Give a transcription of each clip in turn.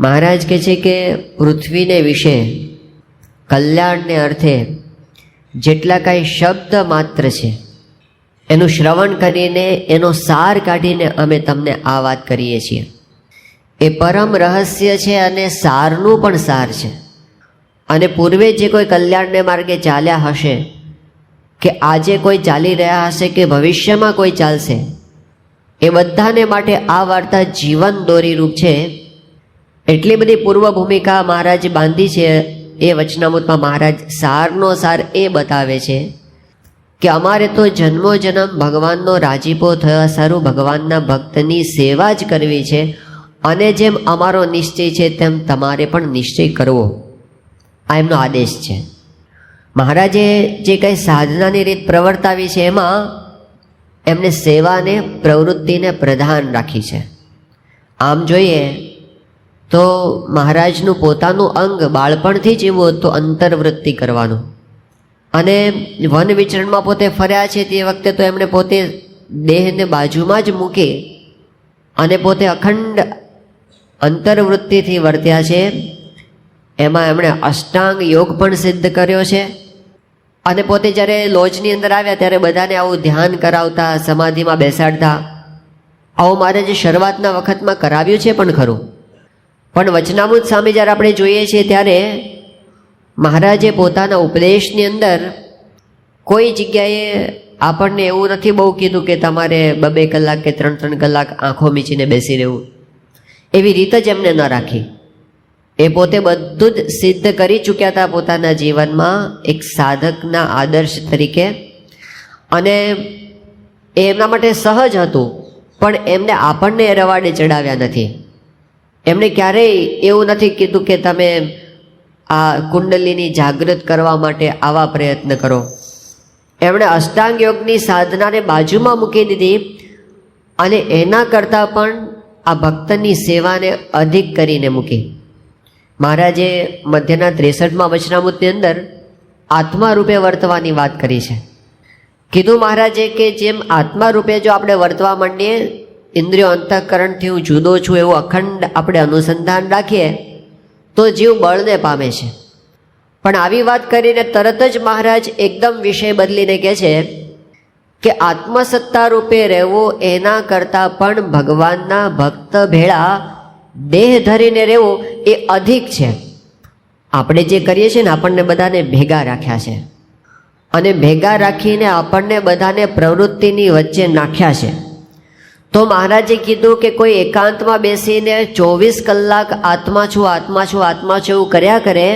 મહારાજ કહે છે કે પૃથ્વીને વિશે કલ્યાણને અર્થે જેટલા કાંઈ શબ્દ માત્ર છે એનું શ્રવણ કરીને એનો સાર કાઢીને અમે તમને આ વાત કરીએ છીએ. એ પરમ રહસ્ય છે અને સારનું પણ સાર છે. અને પૂર્વે જે કોઈ કલ્યાણને માર્ગે ચાલ્યા હશે કે આજે કોઈ ચાલી રહ્યા હશે કે ભવિષ્યમાં કોઈ ચાલશે, એ બધાને માટે આ વાર્તા જીવન દોરીરૂપ છે. એટલી બધી પૂર્વ ભૂમિકા મહારાજ બાંધી છે. એ વચનામૃતમાં મહારાજ સારનો સાર એ બતાવે છે કે અમારે તો જન્મો જન્મ ભગવાનનો રાજીપો થવા સારું ભગવાનના ભક્તની સેવા જ કરવી છે, અને જેમ અમારો નિશ્ચય છે તેમ તમારે પણ નિશ્ચય કરવો, આ એમનો આદેશ છે. મહારાજે જે કંઈ સાધનાની રીત પ્રવર્તાવી છે એમાં એમને સેવાને પ્રવૃત્તિને પ્રધાન રાખી છે. આમ જોઈએ તો મહારાજનું પોતાનું અંગ બાળપણથી જ એવું હતું અંતર્વૃત્તિ કરવાનું. અને વન વિચરણમાં પોતે ફર્યા છે તે વખતે તો એમણે પોતે દેહને બાજુમાં જ મૂકી અને પોતે અખંડ અંતર્વૃત્તિથી વર્ત્યા છે. એમાં એમણે અષ્ટાંગ યોગ પણ સિદ્ધ કર્યો છે. અને પોતે જ્યારે લોજની અંદર આવ્યા ત્યારે બધાને આવું ધ્યાન કરાવતા, સમાધિમાં બેસાડતા. આવું મહારાજે શરૂઆતના વખતમાં કરાવ્યું છે પણ ખરું. પણ વચનામૃત સામે જ્યારે આપણે જોઈએ છીએ ત્યારે મહારાજે પોતાના ઉપદેશની અંદર કોઈ જગ્યાએ આપણને એવું નથી બહુ કીધું કે તમારે 2-2 કલાક કે 3-3 કલાક આંખો મીચીને બેસી રહેવું. એવી રીત જ એમને ન રાખી. એ પોતે બધું જ સિદ્ધ કરી ચૂક્યા હતા પોતાના જીવનમાં એક સાધકના આદર્શ તરીકે. અને એ એમના માટે સહજ હતું, પણ એમને આપણને રવાડે ચડાવ્યા નથી. એમણે ક્યારેય એવું નથી કીધું કે તમે આ કુંડલીની જાગૃત કરવા માટે આવા પ્રયત્ન કરો. એમણે અષ્ટાંગ યોગની સાધનાને બાજુમાં મૂકી દીધી અને એના કરતાં પણ આ ભક્તની સેવાને અધિક કરીને મૂકી. મહારાજે મધ્યના 63માં વચનામૃતની અંદર આત્મા રૂપે વર્તવાની વાત કરી છે. કીધું મહારાજે કે જેમ આત્મા રૂપે જો આપણે વર્તવા માંડીએ, ઇન્દ્રિયો અંતઃકરણથી હું જુદો છું એવું અખંડ આપણે અનુસંધાન રાખીએ તો જીવ બળને પામે છે. પણ આવી વાત કરીને તરત જ મહારાજ એકદમ વિષય બદલીને કહે છે કે આત્મસત્તા રૂપે રહેવું એના કરતાં પણ ભગવાનના ભક્ત ભેળા દેહ ધરીને રહેવું એ અધિક છે. આપણે જે કરીએ છીએ ને આપણને બધાને ભેગા રાખ્યા છે, અને ભેગા રાખીને આપણને બધાને પ્રવૃત્તિની વચ્ચે નાખ્યા છે. તો મહારાજે કીધું કે કોઈ એકાંતમાં બેસીને 24 કલાક આત્મા છું આત્મા છું આત્મા છું એવું કર્યા કરે,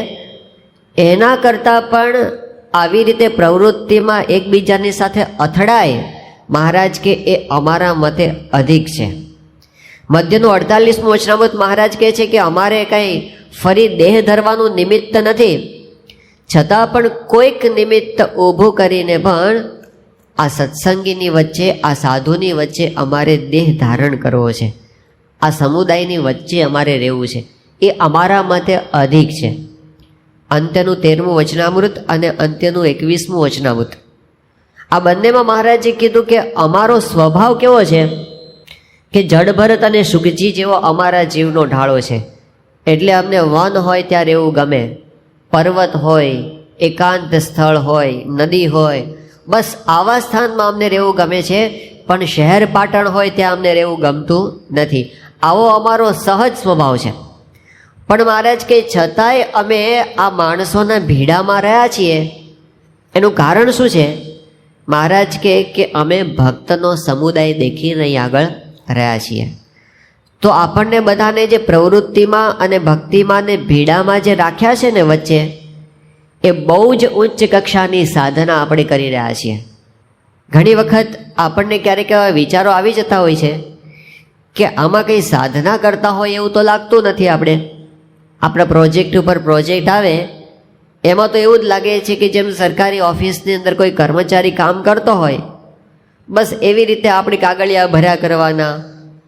એના કરતાં પણ આવી રીતે પ્રવૃત્તિમાં એકબીજાની સાથે અથડાય, મહારાજ કે એ અમારા મતે અધિક છે. મધ્યનું 48મું વચનામૃત મહારાજ કહે છે કે અમારે કાંઈ ફરી દેહ ધરવાનું નિમિત્ત નથી, છતાં પણ કોઈક નિમિત્ત ઊભું કરીને પણ આ સત્સંગીની વચ્ચે, આ સાધુની વચ્ચે અમારે દેહ ધારણ કરવો છે, આ સમુદાયની વચ્ચે અમારે રહેવું છે, એ અમારા મતે અધિક છે. અંત્યનું 13મું વચનામૃત અને અંત્યનું 21મું વચનામૃત, આ બંનેમાં મહારાજે કીધું કે અમારો સ્વભાવ કેવો છે કે જડભરત અને સુખજી જેવો અમારા જીવનો ઢાળો છે. એટલે અમને વન હોય ત્યાં રહેવું ગમે, પર્વત હોય, એકાંત સ્થળ હોય, નદી હોય, બસ આવા સ્થાનમાં અમને રહેવું ગમે છે. પણ શહેર પાટણ હોય ત્યાં અમને રહેવું ગમતું નથી. આવો અમારો સહજ સ્વભાવ છે. પણ મહારાજ કે છતાંય અમે આ માણસોના ભીડામાં રહ્યા છીએ. એનું કારણ શું છે? મહારાજ કે અમે ભક્તનો સમુદાય દેખીને અહીં આગળ રહ્યા છીએ. તો આપણને બધાને જે પ્રવૃત્તિમાં અને ભક્તિમાં ને ભીડામાં જે રાખ્યા છે ને વચ્ચે, એ બહુ જ ઉચ્ચ કક્ષાની સાધના આપણે કરી રહ્યા છીએ. ઘણી વખત આપણને ક્યારેક એવા વિચારો આવી જતા હોય છે કે આમાં કંઈ સાધના કરતા હોય એવું તો લાગતું નથી. આપણા પ્રોજેક્ટ ઉપર પ્રોજેક્ટ આવે એમાં તો એવું જ લાગે છે કે જેમ સરકારી ઓફિસની અંદર કોઈ કર્મચારી કામ કરતો હોય, બસ એવી રીતે આપણી કાગળિયા ભર્યા કરવાના,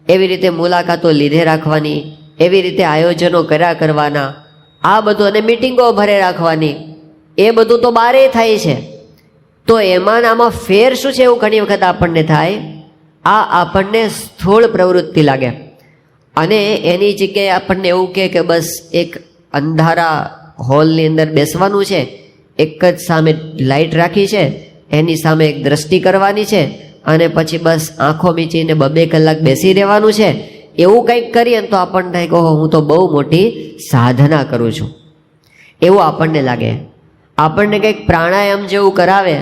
એવી રીતે મુલાકાતો લીધે રાખવાની, એવી રીતે આયોજનો કર્યા કરવાના, આ બધું, અને મિટિંગો ભરે રાખવાની, એ બધું તો બારે થાય છે. તો એમાં આમાં ફેર શું છે એવું ઘણી વખત આપણને થાય. આ આપણને સ્થૂળ પ્રવૃત્તિ લાગે. અને એની જગ્યાએ આપણને એવું કહે કે બસ એક અંધારા હોલની અંદર બેસવાનું છે, એક જ સામે લાઇટ રાખી છે, એની સામે એક દ્રષ્ટિ કરવાની છે અને પછી બસ આંખો મીચીને 2 કલાક બેસી રહેવાનું છે, એવું કંઈક કરીએ ને તો આપણને થાય કે ઓહો હું તો બહુ મોટી સાધના કરું છું એવું આપણને લાગે. આપણને કંઈક પ્રાણાયામ જેવું કરાવે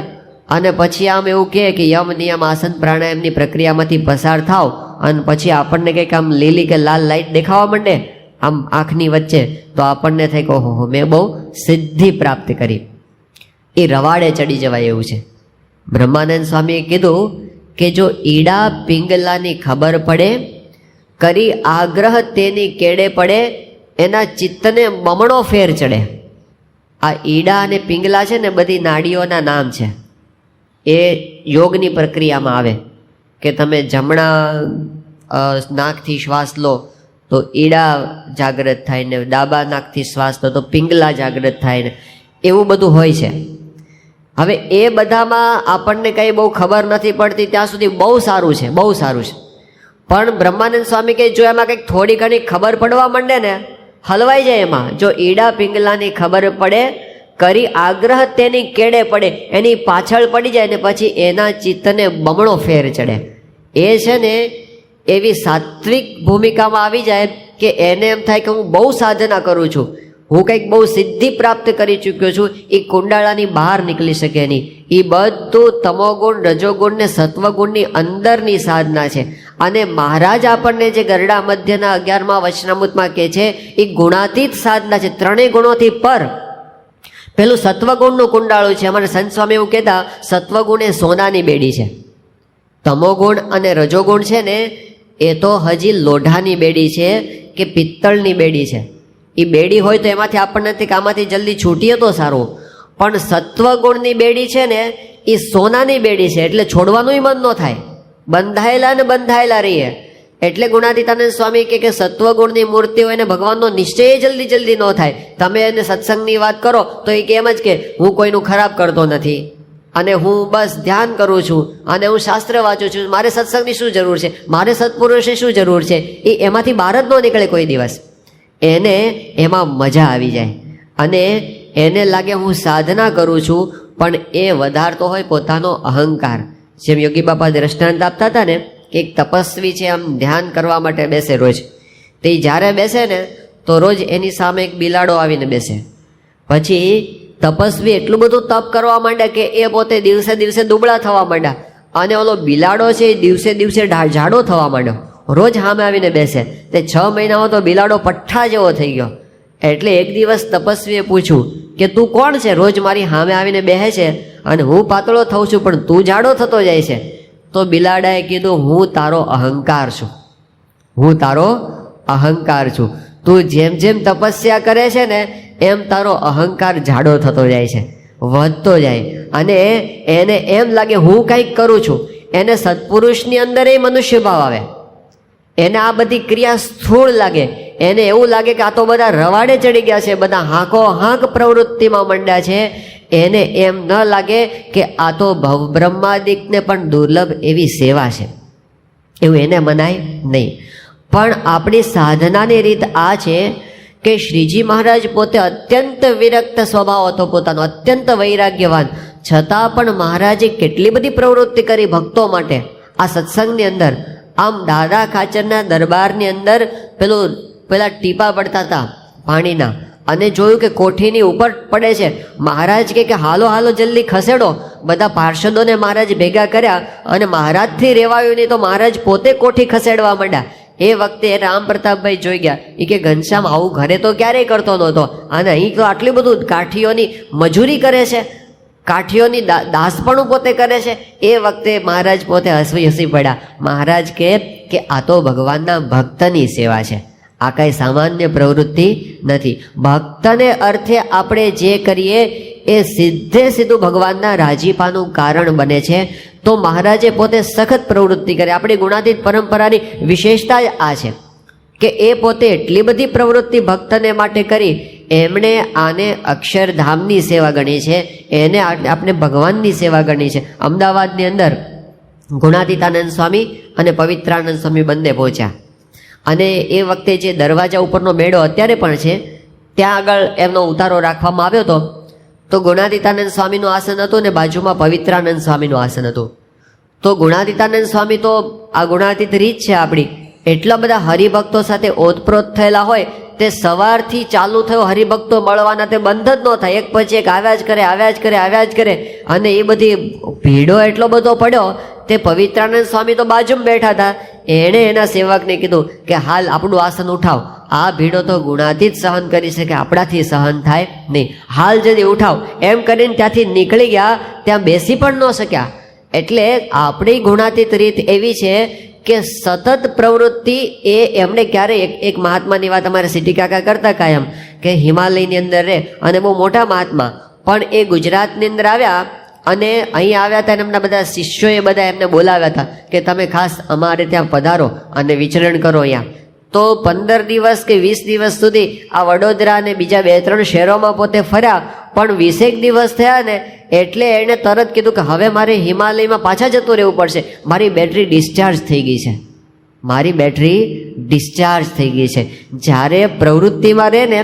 અને પછી આમ એવું કહે કે યમ નિયમ આસન પ્રાણાયામની પ્રક્રિયામાંથી પસાર થાવ અને પછી આપણને કંઈક આમ લીલી કે લાલ લાઇટ દેખાવા માંડે આમ આંખની વચ્ચે, તો આપણને થાય કે ઓહો મેં બહુ સિદ્ધિ પ્રાપ્ત કરી. એ રવાડે ચડી જવાય એવું છે. બ્રહ્માનંદ સ્વામીએ કીધું કે જો ઈડા પિંગલાની ખબર પડે, કરી આગ્રહ તેની કેડે પડે, એના ચિત્તને બમણો ફેર ચડે. આ ઈડા અને પિંગલા છે ને બધી નાડીઓના નામ છે. એ યોગની પ્રક્રિયામાં આવે કે તમે જમણા નાકથી શ્વાસ લો તો ઈડા જાગૃત થાય ને ડાબા નાકથી શ્વાસ લો તો પિંગલા જાગૃત થાય ને એવું બધું હોય છે. હવે એ બધામાં આપણને કંઈ બહુ ખબર નથી પડતી ત્યાં સુધી બહુ સારું છે, બહુ સારું છે. પણ બ્રહ્માનંદ સ્વામી કહે જો એમાં કંઈક થોડી ઘણી ખબર પડવા માંડે ને હલવાઈ જાય એમાં. જો ઈડા પિંગલાની ખબર પડે, કરી આગ્રહ તેની કેડે પડે, એની પાછળ પડી જાય ને પછી એના ચિત્તને બમણો ફેર ચડે. એ છે ને એવી સાત્વિક ભૂમિકામાં આવી જાય કે એને એમ થાય કે હું બહુ સાધના કરું છું, હું કંઈક બહુ સિદ્ધિ પ્રાપ્ત કરી ચૂક્યો છું, એ કુંડાળાની બહાર નીકળી શકે નહીં. એ બધું તમોગુણ રજોગુણ ને સત્વગુણની અંદરની સાધના છે. અને મહારાજ આપણને જે ગરડા મધ્યના 11મા વચનામૃતમાં કહે છે એ ગુણાતીત સાધના છે, 3 ગુણોથી પર. પેલું સત્વગુણનું કુંડાળું છે. અમારે સંત સ્વામી એવું કહેતા સત્વગુણ એ સોનાની બેડી છે, તમોગુણ અને રજોગુણ છે ને એ તો હજી લોઢાની બેડી છે કે પિત્તળની બેડી છે. એ બેડી હોય તો એમાંથી આપણને નથી કે આમાંથી જલ્દી છૂટીએ તો સારું, પણ સત્વગુણની બેડી છે ને એ સોનાની બેડી છે, એટલે છોડવાનું મન ન થાય, બંધાયેલા ને બંધાયેલા રહીએ. એટલે ગુણાતીતાનંદ સ્વામી કે સત્વગુણની મૂર્તિ હોય ને ભગવાનનો નિશ્ચય જલ્દી ન થાય. તમે એને સત્સંગની વાત કરો તો એ એમ જ કે હું કોઈનું ખરાબ કરતો નથી અને હું બસ ધ્યાન કરું છું અને હું શાસ્ત્ર વાંચું છું, મારે સત્સંગની શું જરૂર છે, મારે સત્પુરુષની શું જરૂર છે. એ એમાંથી બહાર જ ન નીકળે કોઈ દિવસ. એને એમાં મજા આવી જાય અને એને લાગે હું સાધના કરું છું, પણ એ વધારતો હોય પોતાનો અહંકાર. જેમ યોગી બાપા દ્રષ્ટાંત આપતા હતા ને કે એક તપસ્વી છે, આમ ધ્યાન કરવા માટે બેસે રોજ. તે જ્યારે બેસે ને તો રોજ એની સામે એક બિલાડો આવીને બેસે. પછી તપસ્વી એટલું બધું તપ કરવા માંડ્યા કે એ પોતે દિવસે દિવસે દુબળા થવા માંડ્યા અને ઓલો બિલાડો છે એ દિવસે દિવસે જાડો થવા માંડ્યો. રોજ સામે આવીને બેસે. તે 6 મહિનામાં તો બિલાડો પઠ્ઠા જેવો થઈ ગયો. એટલે એક દિવસ તપસ્વીએ પૂછ્યું કે તું કોણ છે, રોજ મારી સામે આવીને બેસે છે અને હું પાતળો થઉં છું પણ તું જાડો થતો જાય છે. તો બિલાડાએ કીધું હું તારો અહંકાર છું, હું તારો અહંકાર છું. તું જેમ જેમ તપસ્યા કરે છે ને એમ તારો અહંકાર જાડો થતો જાય છે, વધતો જાય અને એને એમ લાગે હું કંઈક કરું છું. એને સત્પુરુષની અંદર એ મનુષ્ય ભાવ આવે, એને આ બધી ક્રિયા સ્થૂળ લાગે. એને એવું લાગે કે આ તો બધા રવાડે ચડી ગયા છે, બધા હાંકો હાંક પ્રવૃત્તિમાં મંડ્યા છે. એને એમ ન લાગે કે આ તો બ્રહ્માદિકને પણ દુર્લભ એવી સેવા છે, એવું એને મનાય નહીં. પણ આપણી સાધનાની રીત આ છે કે શ્રીજી મહારાજ પોતે અત્યંત વિરક્ત સ્વભાવ હતો પોતાનો, અત્યંત વૈરાગ્યવાન, છતાં પણ મહારાજે કેટલી બધી પ્રવૃત્તિ કરી ભક્તો માટે આ સત્સંગની અંદર. આમ દાદા ખાચરના દરબારની અંદર પેલા ટીપા પડતા હતા પાણીના અને જોયું કે કોઠીની ઉપર પડે છે. મહારાજ કે હાલો હાલો જલ્દી ખસેડો. બધા પાર્ષદોને મહારાજ ભેગા કર્યા અને મહારાજથી રેવાયું નહીં તો મહારાજ પોતે કોઠી ખસેડવા માંડ્યા. એ વખતે રામ પ્રતાપભાઈ જોઈ ગયા. એ કે ઘનશ્યામ આવું ઘરે તો ક્યારેય કરતો નહોતો અને અહીં તો આટલું બધું કાઠીઓની મજૂરી કરે છે, કાઠીઓની દાસપણું પોતે કરે છે. એ વખતે મહારાજ પોતે હસી પડ્યા. મહારાજ કહે કે આ તો ભગવાનના ભક્તની સેવા છે, આ કાંઈ સામાન્ય પ્રવૃત્તિ નથી. ભક્તને અર્થે આપણે જે કરીએ એ સીધું ભગવાનના રાજીપાનું કારણ બને છે. તો મહારાજે પોતે સખત પ્રવૃત્તિ કરી. આપણી ગુણાતીત પરંપરાની વિશેષતા જ આ છે કે એ પોતે એટલી બધી પ્રવૃત્તિ ભક્તને માટે કરી. એમણે આને અક્ષરધામની સેવા ગણી છે, એને આપણે ભગવાનની સેવા ગણી છે. અમદાવાદની અંદર ગુણાતીતાનંદ સ્વામી અને પવિત્રાનંદ સ્વામી બંને પહોંચ્યા અને એ વખતે જે દરવાજા ઉપરનો મેળો અત્યારે પણ છે ત્યાં આગળ એમનો ઉતારો રાખવામાં આવ્યો હતો. તો ગુણાતીતાનંદ સ્વામીનું આસન હતું ને બાજુમાં પવિત્રાનંદ સ્વામીનું આસન હતું. તો ગુણાતીતાનંદ સ્વામી તો આ ગુણાતીત રીત છે આપણી, એટલા બધા હરિભક્તો સાથે ઓતપ્રોત થયેલા હોય તે સવારથી ચાલુ થયો હરિભક્તો મળવાના તે બંધ જ ન થાય, એક પછી એક આવ્યા જ કરે. અને એ બધી ભીડો એટલો બધો પડ્યો તે પવિત્રાનંદ સ્વામી તો બાજુમાં બેઠા હતા. એણે એના સેવકને કીધું કે હાલ આપણું આસન ઉઠાવ, આ ભીડો તો ગુણાતીત સહન કરી શકે, આપણાથી સહન થાય નહીં, હાલ જલ્દી ઉઠાવ. એમ કરીને ત્યાંથી નીકળી ગયા, ત્યાં બેસી પણ ન શક્યા. એટલે આપણી ગુણાતીત રીત એવી છે કે સતત પ્રવૃત્તિ એ એમને ક્યારે એક મહાત્માની વાત અમારે સિટી કાકા કરતા કાયમ કે હિમાલયની અંદર રહે અને બહુ મોટા મહાત્મા, પણ એ ગુજરાતની અંદર આવ્યા અને અહીં આવ્યા હતા અને એમના બધા શિષ્યોએ બધા એમને બોલાવ્યા હતા કે તમે ખાસ અમારે ત્યાં પધારો અને વિચરણ કરો અહીંયા. તો 15 દિવસ કે 20 દિવસ સુધી આ વડોદરા અને બીજા 2-3 શહેરોમાં પોતે ફર્યા, પણ 20 દિવસ થયા ને એટલે એણે તરત કીધું કે હવે મારે હિમાલયમાં પાછા જતું રહેવું પડશે, મારી બેટરી ડિસ્ચાર્જ થઈ ગઈ છે. જ્યારે પ્રવૃત્તિમાં રહે ને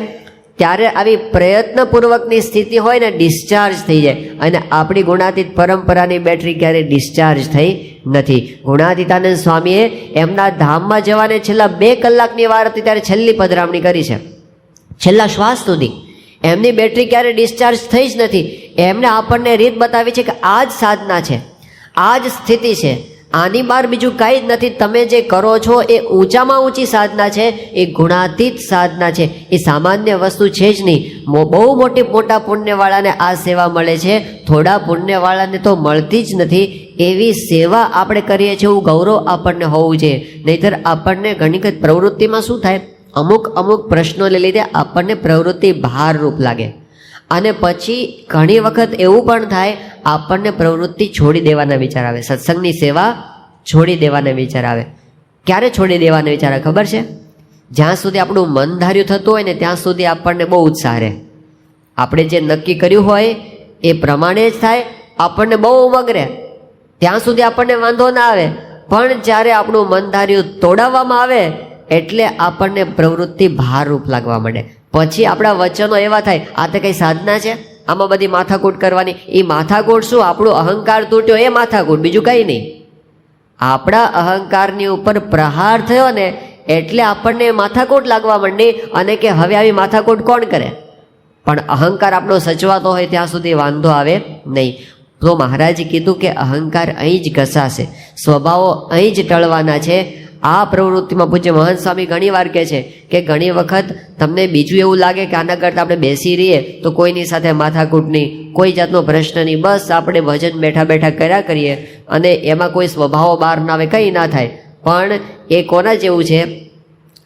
ત્યારે આવી પ્રયત્નપૂર્વકની સ્થિતિ હોય ને ડિસ્ચાર્જ થઈ જાય, અને આપણી ગુણાતીત પરંપરાની બેટરી ક્યારેય ડિસ્ચાર્જ થઈ નથી. ગુણાતીતાનંદ સ્વામીએ એમના ધામમાં જવાને છેલ્લા 2 કલાકની વાર હતી ત્યારે છેલ્લી પધરામણી કરી છે. છેલ્લા શ્વાસ સુધી એમની બેટરી ક્યારેય ડિસ્ચાર્જ થઈ જ નથી. એમને આપણને રીત બતાવી છે કે આ જ સાધના છે, આ જ સ્થિતિ છે, આની બહાર બીજું કાંઈ જ નથી. તમે જે કરો છો એ ઊંચામાં ઊંચી સાધના છે, એ ગુણાતીત સાધના છે, એ સામાન્ય વસ્તુ છે જ નહીં. બહુ મોટા પુણ્યવાળાને આ સેવા મળે છે, થોડા પુણ્યવાળાને તો મળતી જ નથી. એવી સેવા આપણે કરીએ છીએ એવું ગૌરવ આપણને હોવું જોઈએ. નહીંતર આપણને ઘણી વખત પ્રવૃત્તિમાં શું થાય, અમુક પ્રશ્નોને લીધે આપણને પ્રવૃત્તિ ભારરૂપ લાગે, અને પછી ઘણી વખત એવું પણ થાય આપણને પ્રવૃત્તિ છોડી દેવાના વિચાર આવે, સત્સંગની સેવા છોડી દેવાના વિચાર આવે. ક્યારે છોડી દેવાના વિચાર આવે ખબર છે? જ્યાં સુધી આપણું મન ધાર્યું થતું હોય ને ત્યાં સુધી આપણને બહુ ઉત્સાહ રહે. આપણે જે નક્કી કર્યું હોય એ પ્રમાણે જ થાય, આપણને બહુ ઉમંગ રહે, ત્યાં સુધી આપણને વાંધો ના આવે. પણ જ્યારે આપણું મન ધાર્યું તોડાવવામાં આવે એટલે આપણને પ્રવૃત્તિ ભારરૂપ લાગવા માંડે. પછી આપણા વચનો એવા થાય, આ તો કઈ સાધના છે, આમાં બધી માથાકૂટ કરવાની. એ માથાકૂટ શું, આપણું અહંકાર તૂટ્યો એ માથાકૂટ, બીજું કંઈ નહીં. આપણા અહંકારની ઉપર પ્રહાર થયો ને એટલે આપણને માથાકૂટ લાગવા માંડી, અને કે હવે આવી માથાકૂટ કોણ કરે. પણ અહંકાર આપણો સચવાતો હોય ત્યાં સુધી વાંધો આવે નહીં. તો મહારાજે કીધું કે અહંકાર અહીં જ ઘસાશે, સ્વભાવો અહીં જ ટળવાના છે. આ પ્રવૃત્તિમાં પૂજ્ય મહંત સ્વામી ઘણી વાર કહે છે કે ઘણી વખત તમને બીજું એવું લાગે કે આના કરતાં આપણે બેસી રહીએ તો કોઈની સાથે માથાકૂટ નહીં, કોઈ જાતનો પ્રશ્ન નહીં, બસ આપણે ભજન બેઠા કર્યા કરીએ અને એમાં કોઈ સ્વભાવો બહાર ના આવે, કંઈ ના થાય. પણ એ કોના જેવું છે,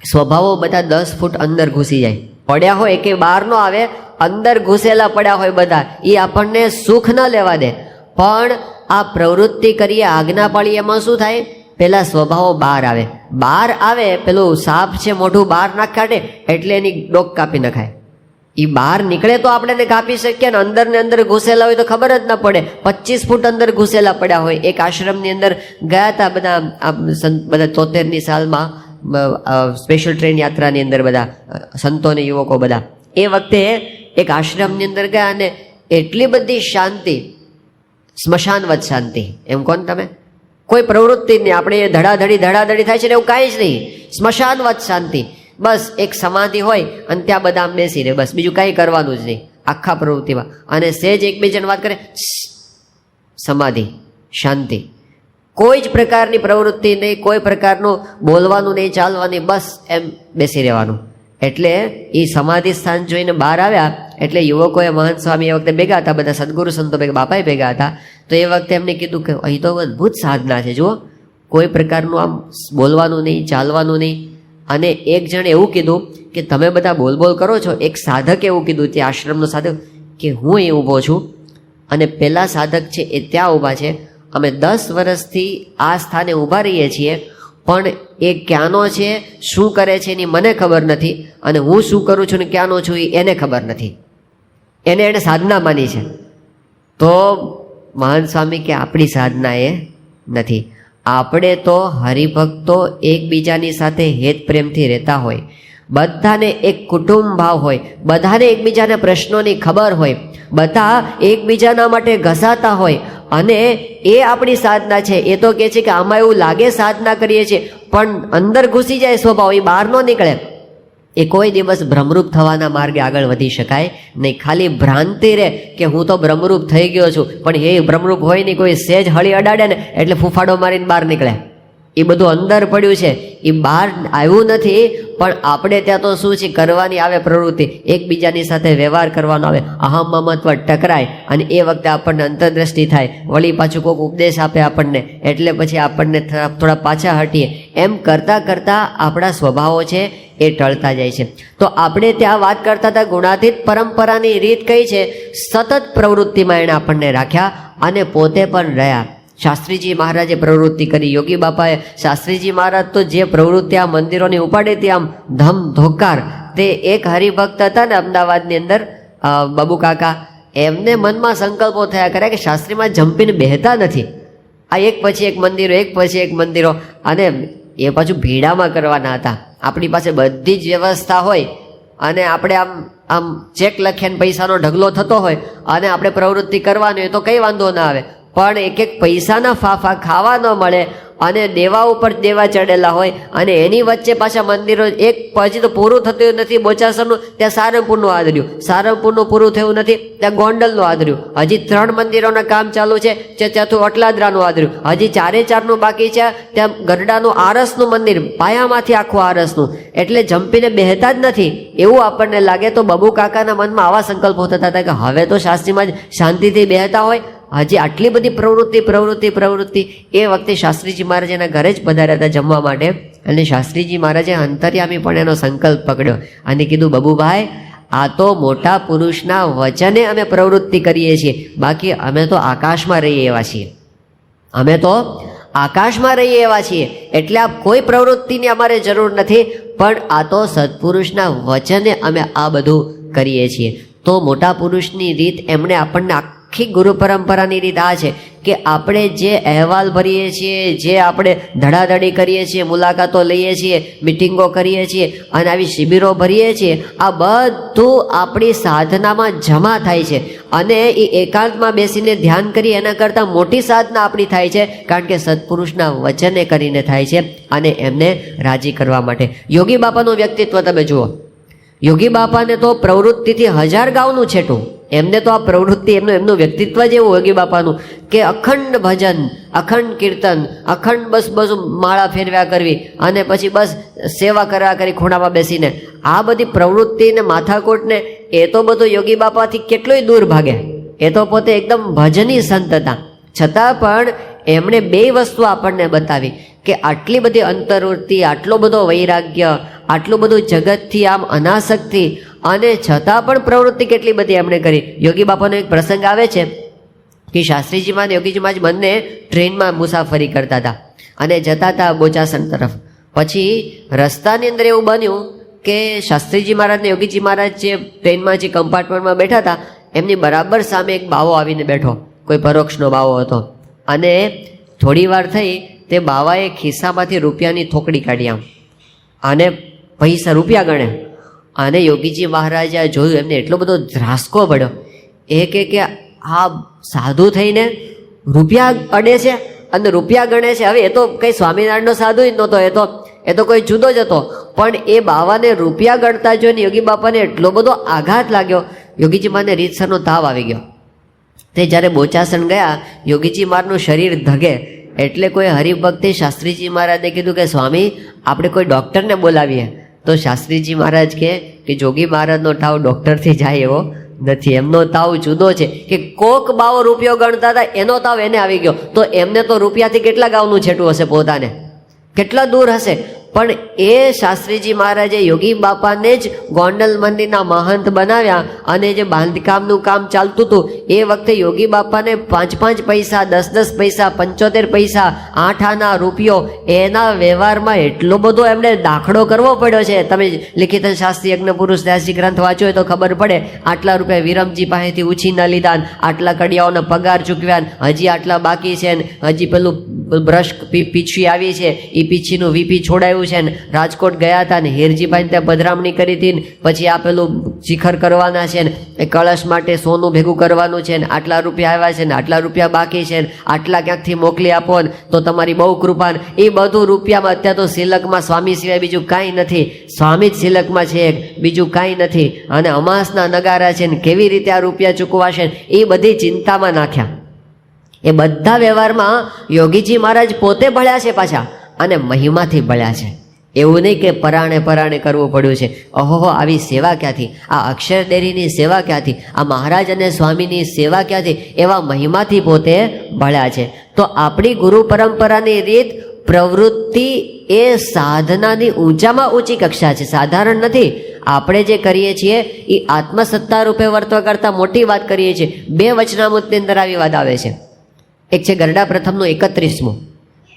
સ્વભાવો બધા 10 ફૂટ અંદર ઘૂસી જાય, પડ્યા હોય કે બહાર ન આવે, અંદર ઘૂસેલા પડ્યા હોય બધા, એ આપણને સુખ ન લેવા દે. પણ આ પ્રવૃત્તિ કરીએ, આજ્ઞા પાળીએ, એમાં શું થાય, પેલા સ્વભાવો બહાર આવે, પેલું સાપ છે મોઢું બહાર ના કાઢે એટલે એની ડોક કાપી નખાય. એ બહાર નીકળે તો આપણે એને કાપી શકીએ, ને અંદર ને અંદર ઘૂસેલા હોય તો ખબર જ ના પડે. 25 ફૂટ અંદર ઘૂસેલા પડ્યા હોય. એક આશ્રમની અંદર ગયા હતા બધા 73ની સાલમાં, સ્પેશિયલ ટ્રેન યાત્રાની અંદર બધા સંતો ને યુવકો બધા. એ વખતે એક આશ્રમની અંદર ગયા અને એટલી બધી શાંતિ, સ્મશાનવત શાંતિ. એમ કોણ તમે, કોઈ પ્રવૃત્તિ જ નહીં, આપણે ધડાધડી થાય છે ને એવું કાંઈ જ નહીં, સ્મશાનવત શાંતિ. બસ એક સમાધિ હોય અને ત્યાં બધા આમ બેસી રહે, બસ બીજું કાંઈ કરવાનું જ નહીં આખા પ્રવૃત્તિમાં. અને સહેજ એકબીજાને વાત કરે, સમાધિ, શાંતિ, કોઈ જ પ્રકારની પ્રવૃત્તિ નહીં, કોઈ પ્રકારનું બોલવાનું નહીં, ચાલવાની, બસ એમ બેસી રહેવાનું. એટલે એ સમાધિ સ્થાન જોઈને બહાર આવ્યા એટલે યુવકોએ મહંત સ્વામી એ વખતે ભેગા હતા, બધા સદગુરુ સંતો ભેગા, બાપાએ ભેગા હતા. તો એ વખતે એમને કીધું કે અહીં તો અદ્ભુત સાધના છે, જુઓ, કોઈ પ્રકારનું આમ બોલવાનું નહીં, ચાલવાનું નહીં. અને એક જણે એવું કીધું કે તમે બધા બોલ કરો છો. એક સાધક એવું કીધું, તે આશ્રમનો સાધક, કે હું અહીં ઊભો છું અને પેલા સાધક છે એ ત્યાં ઊભા છે, અમે 10 વર્ષથી આ સ્થાને ઊભા રહીએ છીએ, પણ એ ક્યાંનો છે, શું કરે છે એની મને ખબર નથી, અને હું શું કરું છું ને ક્યાંનો છું એને ખબર નથી. એને સાધના માની છે. તો મહંત સ્વામી કે આપણી સાધના એ નથી. આપણે તો હરિભક્તો એકબીજાની સાથે હેત પ્રેમથી રહેતા હોય, બધાને એક કુટુંબ ભાવ હોય, બધાને એકબીજાના પ્રશ્નોની ખબર હોય, બધા એકબીજાના માટે ઘસાતા હોય, અને એ આપણી સાધના છે. એ તો કહે છે કે આમાં એવું લાગે સાધના કરીએ છીએ, પણ અંદર ઘૂસી જાય સ્વભાવ, એ બહાર ન નીકળે. એ કોઈ દિવસ ભ્રમરૂપ થવાના માર્ગે આગળ વધી શકાય નહીં. ખાલી ભ્રાંતિ રહે કે હું તો ભ્રમરૂપ થઈ ગયો છું, પણ એ ભ્રમરૂપ હોય નહીં. કોઈ સહેજ હળી અડાડે ને એટલે ફૂફાડો મારીને બહાર નીકળે. એ બધું અંદર પડ્યું છે, એ બહાર આવ્યું નથી. પણ આપણે ત્યાં તો શું છે, કરવાની આવે પ્રવૃત્તિ, એકબીજાની સાથે વ્યવહાર કરવાનો આવે, અહમ મમત્વ ટકરાય, અને એ વખતે આપણને અંતરદ્રષ્ટિ થાય. વળી પાછું કોઈક ઉપદેશ આપે આપણને, એટલે પછી આપણને થોડા પાછા હટીએ. એમ કરતાં કરતાં આપણા સ્વભાવો છે એ ટળતા જાય છે. તો આપણે ત્યાં વાત કરતા હતા ગુણાતીત પરંપરાની રીત કઈ છે, સતત પ્રવૃત્તિમાં એણે આપણને રાખ્યા અને પોતે પણ રહ્યા. શાસ્ત્રીજી મહારાજે પ્રવૃત્તિ કરી, યોગી બાપાએ, શાસ્ત્રીજી મહારાજ તો જે પ્રવૃત્તિ આ મંદિરોની ઉપાડી હતી આમ ધમ ધોકાર. તે એક હરિભક્ત હતા ને અમદાવાદની અંદર, બાબુ કાકા, એમને મનમાં સંકલ્પો થયા કરે કે શાસ્ત્રીમાં જંપીને બેહતા નથી. આ એક પછી એક મંદિરો, એક પછી એક મંદિરો, અને એ પાછું ભીડામાં કરવાના હતા. આપણી પાસે બધી જ વ્યવસ્થા હોય અને આપણે આમ આમ ચેક લખીને પૈસાનો ઢગલો થતો હોય અને આપણે પ્રવૃત્તિ કરવાની હોય તો કંઈ વાંધો ના આવે. પણ એક એક પૈસાના ફાફા ખાવા ન મળે અને દેવા ઉપર દેવા ચડેલા હોય, અને એની વચ્ચે પાછા મંદિરો, એક પછી તો પૂરું થતું નથી બોચાસરનું, ત્યાં સારંગપુરનું આદર્યું, સારંગપુરનું પૂરું થયું નથી, ત્યાં ગોંડલનું આદર્યું, હજી 3 મંદિરોના કામ ચાલુ છે, ચોથું અટલાદરાનું આદર્યું, હજી 4 બાકી છે, ત્યાં ગરડાનું આરસનું મંદિર, પાયામાંથી આખું આરસનું. એટલે જંપીને બેહતા જ નથી એવું આપણને લાગે. તો બબુ કાકાના મનમાં આવા સંકલ્પો થતા હતા કે હવે તો શાસ્ત્રીમાં જ શાંતિથી બેહતા હોય, હજી આટલી બધી પ્રવૃત્તિ. એ વખતે શાસ્ત્રીજી મહારાજ એના ઘરે જ પધાર્યા હતા જમવા માટે, અને શાસ્ત્રીજી મહારાજે અંતર્યામી પણ એનો સંકલ્પ પકડ્યો અને કીધું, બબુભાઈ, આ તો મોટા પુરુષના વચને અમે પ્રવૃત્તિ કરીએ છીએ, બાકી અમે તો આકાશમાં રહીએ એવા છીએ. અમે તો આકાશમાં રહીએ એવા છીએ, એટલે આ કોઈ પ્રવૃત્તિની અમારે જરૂર નથી, પણ આ તો સત્પુરુષના વચને અમે આ બધું કરીએ છીએ. તો મોટા પુરુષની રીત એમણે આપણને આખી ગુરુ પરંપરાની રીત આ છે કે આપણે જે અહેવાલ ભરીએ છીએ, જે આપણે ધડાધડી કરીએ છીએ, મુલાકાતો લઈએ છીએ, મિટિંગો કરીએ છીએ અને આવી શિબિરો ભરીએ છીએ, આ બધું આપણી સાધનામાં જમા થાય છે. અને એ એકાંતમાં બેસીને ધ્યાન કરી એના કરતાં મોટી સાધના આપણી થાય છે, કારણ કે સત્પુરુષના વચને કરીને થાય છે, અને એમને રાજી કરવા માટે. યોગી બાપાનું વ્યક્તિત્વ તમે જુઓ. યોગી બાપાને તો પ્રવૃત્તિથી 1000 ગાઉનું છેટું. એમને તો આ પ્રવૃત્તિ, એમનું વ્યક્તિત્વ જ એવું યોગી બાપાનું કે અખંડ ભજન, અખંડ કીર્તન, અખંડ બસ માળા ફેરવ્યા કરવી, અને પછી બસ સેવા કરવા કરી ખૂણામાં બેસીને. આ બધી પ્રવૃત્તિને માથાકોટને એ તો બધું યોગી બાપાથી કેટલુંય દૂર ભાગે. એ તો પોતે એકદમ ભજની સંત હતા. છતાં પણ એમણે 2 વસ્તુ આપણને બતાવી કે આટલી બધી અંતર્વૃત્તિ, આટલો બધો વૈરાગ્ય, આટલું બધું જગતથી આમ અનાસક્તિ, અને છતાં પણ પ્રવૃત્તિ કેટલી બધી એમણે કરી. યોગી બાપાનો એક પ્રસંગ આવે છે કે શાસ્ત્રીજીમાં યોગીજીમાં જ બંને ટ્રેનમાં મુસાફરી કરતા હતા અને જતા હતા બોચાસણ તરફ. પછી રસ્તાની અંદર એવું બન્યું કે શાસ્ત્રીજી મહારાજ ને યોગીજી મહારાજ જે ટ્રેનમાં જે કમ્પાર્ટમેન્ટમાં બેઠા હતા, એમની બરાબર સામે એક બાવો આવીને બેઠો, કોઈ પરોક્ષનો બાવો હતો. અને થોડી વાર થઈ તે બાવાએ ખિસ્સામાંથી રૂપિયાની થોકડી કાઢી આમ અને પૈસા રૂપિયા ગણે. અને યોગીજી મહારાજે જોયું, એમને એટલો બધો ધ્રાસકો પડ્યો. એ કે આ સાધુ થઈને રૂપિયા અડે છે અને રૂપિયા ગણે છે. હવે એ તો કંઈ સ્વામિનારાયણનો સાધુ જ નહોતો, એ તો કોઈ જુદો જ હતો. પણ એ બાવાને રૂપિયા ગણતા જોઈને યોગી બાપાને એટલો બધો આઘાત લાગ્યો. યોગીજી મહારાજને રીતસરનો તાવ આવી ગયો. તે જ્યારે બોચાસણ ગયા, યોગીજી મહારાજનું શરીર ધગે. એટલે કોઈ હરિભક્તે શાસ્ત્રીજી મહારાજે કીધું કે સ્વામી, આપણે કોઈ ડૉક્ટરને બોલાવીએ. તો શાસ્ત્રીજી મહારાજ કે જોગી મહારાજનો તાવ ડૉક્ટરથી જાય એવો નથી. એમનો તાવ જુદો છે કે કોક બાવો રૂપિયો ગણતા હતા, એનો તાવ એને આવી ગયો. તો એમને તો રૂપિયાથી કેટલા ગાઉનું છેટું હશે, પોતાને કેટલા દૂર હશે. પણ એ શાસ્ત્રીજી મહારાજે યોગી બાપાને જ ગોંડલ મંદિરના મહંત બનાવ્યા, અને જે બાંધકામનું કામ ચાલતું હતું એ વખતે યોગી બાપાને 5 પૈસા, 10 પૈસા, 75 પૈસા, 8 આના રૂપિયો, એના વ્યવહારમાં એટલો બધો એમણે દાખલો કરવો પડ્યો છે. તમે લિખિત શાસ્ત્રી યજ્ઞ પુરુષ દાસજી ગ્રંથ વાંચો હોય તો ખબર પડે. આટલા રૂપિયા વિરમજી પાસેથી ઉછીના લીધા, આટલા કડિયાઓને પગાર ચૂકવ્યા, હજી આટલા બાકી છે, હજી પેલું બ્રશ પીછી આવી છે, એ પીછીનું વીપી છોડાયું છે ને રાજકોટ ગયા હતા ને હીરજીભાઈને ત્યાં પધરામણી કરી હતી ને પછી આ પેલું શિખર કરવાના છે ને એ કળશ માટે સોનું ભેગું કરવાનું છે ને આટલા રૂપિયા આવ્યા છે ને આટલા રૂપિયા બાકી છે ને આટલા ક્યાંકથી મોકલી આપો ને તો તમારી બહુ કૃપા ને એ બધું રૂપિયામાં અત્યારે તો સિલકમાં સ્વામી સિવાય બીજું કાંઈ નથી, સ્વામી જ સિલકમાં છે બીજું કાંઈ નથી. અને અમાસના નગારા છે ને કેવી રીતે આ રૂપિયા ચૂકવાશે એ બધી ચિંતામાં નાખ્યા. એ બધા વ્યવહારમાં યોગીજી મહારાજ પોતે ભળ્યા છે પાછા અને મહિમાથી ભળ્યા છે. એવું નહીં કે પરાણે પરાણે કરવું પડ્યું છે. ઓહો, આવી સેવા ક્યાંથી, આ અક્ષરદેરીની સેવા ક્યાંથી, આ મહારાજ અને સ્વામીની સેવા ક્યાંથી, એવા મહિમાથી પોતે ભળ્યા છે. તો આપણી ગુરુ પરંપરાની રીત પ્રવૃત્તિ એ સાધનાની ઊંચામાં ઊંચી કક્ષા છે, સાધારણ નથી. આપણે જે કરીએ છીએ એ આત્મસત્તા રૂપે વર્તવા કરતાં મોટી વાત કરીએ છીએ. 2 વચનામૃતની અંદર આવી વાત આવે છે. એક છે ગરડા પ્રથમનું 31મું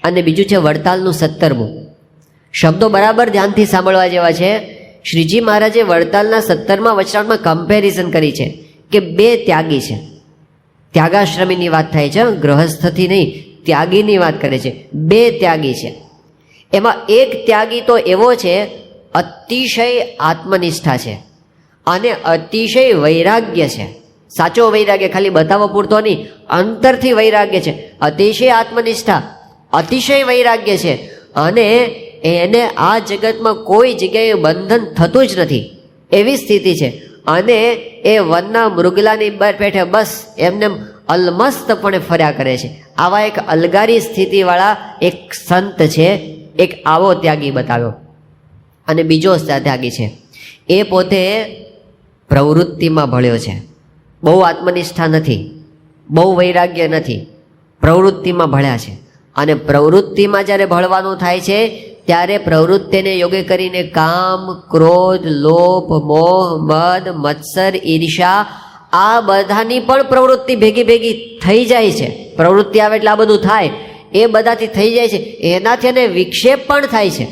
અને બીજું છે વડતાલનું 17મું. શબ્દો બરાબર ધ્યાનથી સાંભળવા જેવા છે. શ્રીજી મહારાજે વડતાલના 17મા વચનામૃતમાં કમ્પેરિઝન કરી છે કે 2 ત્યાગી છે. ત્યાગાશ્રમીની વાત થાય છે, ગૃહસ્થથી નહીં, ત્યાગીની વાત કરે છે. 2 ત્યાગી છે. એમાં એક ત્યાગી તો એવો છે અતિશય આત્મનિષ્ઠા છે અને અતિશય વૈરાગ્ય છે. સાચો વૈરાગ્ય, ખાલી બતાવો પૂરતો નહીં, અંતરથી વૈરાગ્ય છે. અતિશય આત્મનિષ્ઠા, અતિશય વૈરાગ્ય છે અને એને આ જગતમાં કોઈ જગ્યાએ બંધન થતું જ નથી એવી સ્થિતિ છે. અને એ વનના મૃગલાની પેઠે બસ એમને અલમસ્તપણે ફર્યા કરે છે. આવા એક અલગારી સ્થિતિવાળા એક સંત છે. એક આવો ત્યાગી બતાવ્યો. અને બીજો ત્યાગી છે એ પોતે પ્રવૃત્તિમાં ભળ્યો છે. બહુ આત્મનિષ્ઠા નથી, બહુ વૈરાગ્ય નથી, પ્રવૃત્તિમાં ભળ્યા છે. અને પ્રવૃત્તિમાં જ્યારે ભળવાનું થાય છે ત્યારે પ્રવૃત્તિને યોગ્ય કરીને કામ, ક્રોધ, લોભ, મોહ, મદ, મત્સર, ઈર્ષા આ બધાની પણ પ્રવૃત્તિ ભેગી થઈ જાય છે. પ્રવૃત્તિ આવે એટલે આ બધું થાય, એ બધાથી થઈ જાય છે. એનાથી એને વિક્ષેપ પણ થાય છે.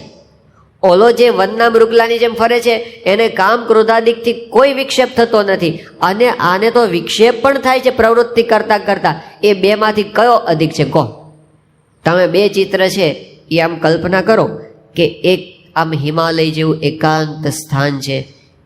ઓલો જે વનના મૃગલાની જેમ ફરે છે એને કામ ક્રોધાદિકથી કોઈ વિક્ષેપ થતો નથી અને આને તો વિક્ષેપ પણ થાય છે પ્રવૃત્તિ કરતા કરતા. એ 2માંથી કયો અધિક છે કહો? તમે 2 ચિત્ર છે એ આમ કલ્પના કરો કે એક આમ હિમાલય જેવું એકાંત સ્થાન છે,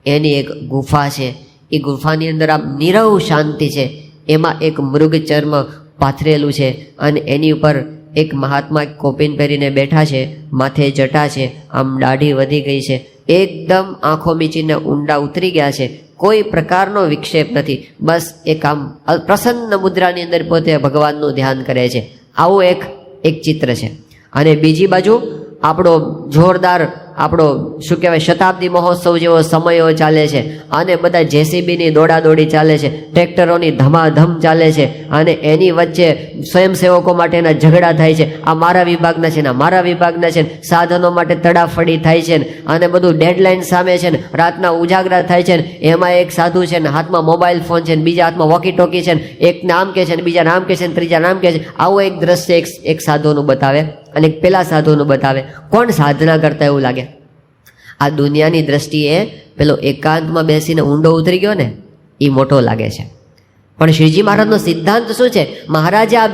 એની એક ગુફા છે, એ ગુફાની અંદર આમ નીરવ શાંતિ છે, એમાં એક મૃગ ચર્મ પાથરેલું છે અને એની ઉપર એક મહાત્મા કોપીન પહેરીને બેઠા છે, માથે જટા છે, આમ દાઢી વધી ગઈ છે, એકદમ આંખો મીચીને ઊંડા ઉતરી ગયા છે, કોઈ પ્રકારનો વિક્ષેપ નથી, બસ એક આમ પ્રસન્ન મુદ્રાની અંદર પોતે ભગવાનનું ધ્યાન કરે છે. આવું એક ચિત્ર છે. અને બીજી બાજુ આપણો જોરદાર આપણો શું કહેવાય શતાબ્દી મહોત્સવ જેવો સમયો ચાલે છે અને બધા જેસીબીની દોડાદોડી ચાલે છે, ટ્રેક્ટરોની ધમાધમ ચાલે છે અને એની વચ્ચે સ્વયંસેવકો માટેના ઝઘડા થાય છે. આ મારા વિભાગના છે ને મારા વિભાગના છે ને, સાધનો માટે તડાફડી થાય છે ને અને બધું ડેડલાઇન સામે છે ને, રાતના ઉજાગરા થાય છે ને, એમાં એક સાધુ છે ને હાથમાં મોબાઈલ ફોન છે ને, બીજા હાથમાં વોકી ટોકી છે ને, એક નામ કહે છે ને, બીજા નામ કહે છે ને, ત્રીજા નામ કહે છે. આવું એક દ્રશ્ય એક સાધુનું બતાવે અને એક પેલા સાધુનું બતાવે. કોણ સાધના કરતા એવું લાગે? આ દુનિયાની દ્રષ્ટિએ પેલો એકાંતમાં બેસીને ઊંડો ઉતરી ગયો ને એ મોટો લાગે છે. પણ શ્રીજી મહારાજનો સિદ્ધાંત શું છે? મહારાજે આ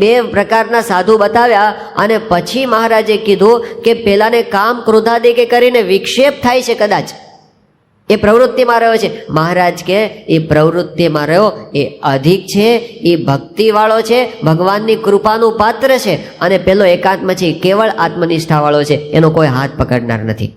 બે પ્રકારના સાધુ બતાવ્યા અને પછી મહારાજે કીધું કે પેલાને કામ ક્રોધાદિકે કરીને વિક્ષેપ થાય છે, કદાચ એ પ્રવૃત્તિમાં રહ્યો છે. મહારાજ કે એ પ્રવૃત્તિમાં રહ્યો એ અધિક છે, એ ભક્તિવાળો છે, ભગવાનની કૃપાનું પાત્ર છે. અને પેલો એકાંતમાં છે કેવળ આત્મનિષ્ઠાવાળો છે, એનો કોઈ હાથ પકડનાર નથી.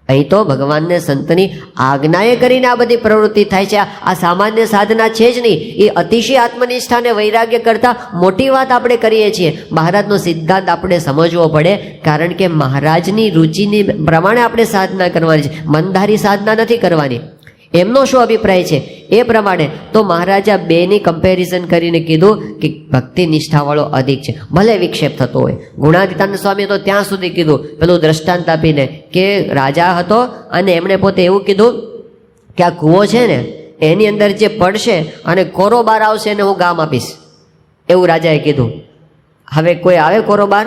અહીં તો ભગવાનને સંતની આજ્ઞાએ કરીને આ બધી પ્રવૃત્તિ થાય છે. આ સામાન્ય સાધના છે જ નહીં, એ અતિશય આત્મનિષ્ઠા અને વૈરાગ્ય કરતાં મોટી વાત આપણે કરીએ છીએ. મહારાજનો સિદ્ધાંત આપણે સમજવો પડે, કારણ કે મહારાજની રુચિની પ્રમાણે આપણે સાધના કરવાની છે, મનધારી સાધના નથી કરવાની. એમનો શું અભિપ્રાય છે એ પ્રમાણે તો મહારાજે આ 2ની કમ્પેરિઝન કરીને કીધું કે ભક્તિ નિષ્ઠાવાળો અધિક છે, ભલે વિક્ષેપ થતો હોય. ગુણાતીતાનંદ સ્વામીએ તો ત્યાં સુધી કીધું, પેલું દ્રષ્ટાંત આપીને કે રાજા હતો અને એમણે પોતે એવું કીધું કે આ કૂવો છે ને એની અંદર જે પડશે અને કોરો બાર આવશે એને હું ગામ આપીશ, એવું રાજાએ કીધું. હવે કોઈ આવે કોરો બાર?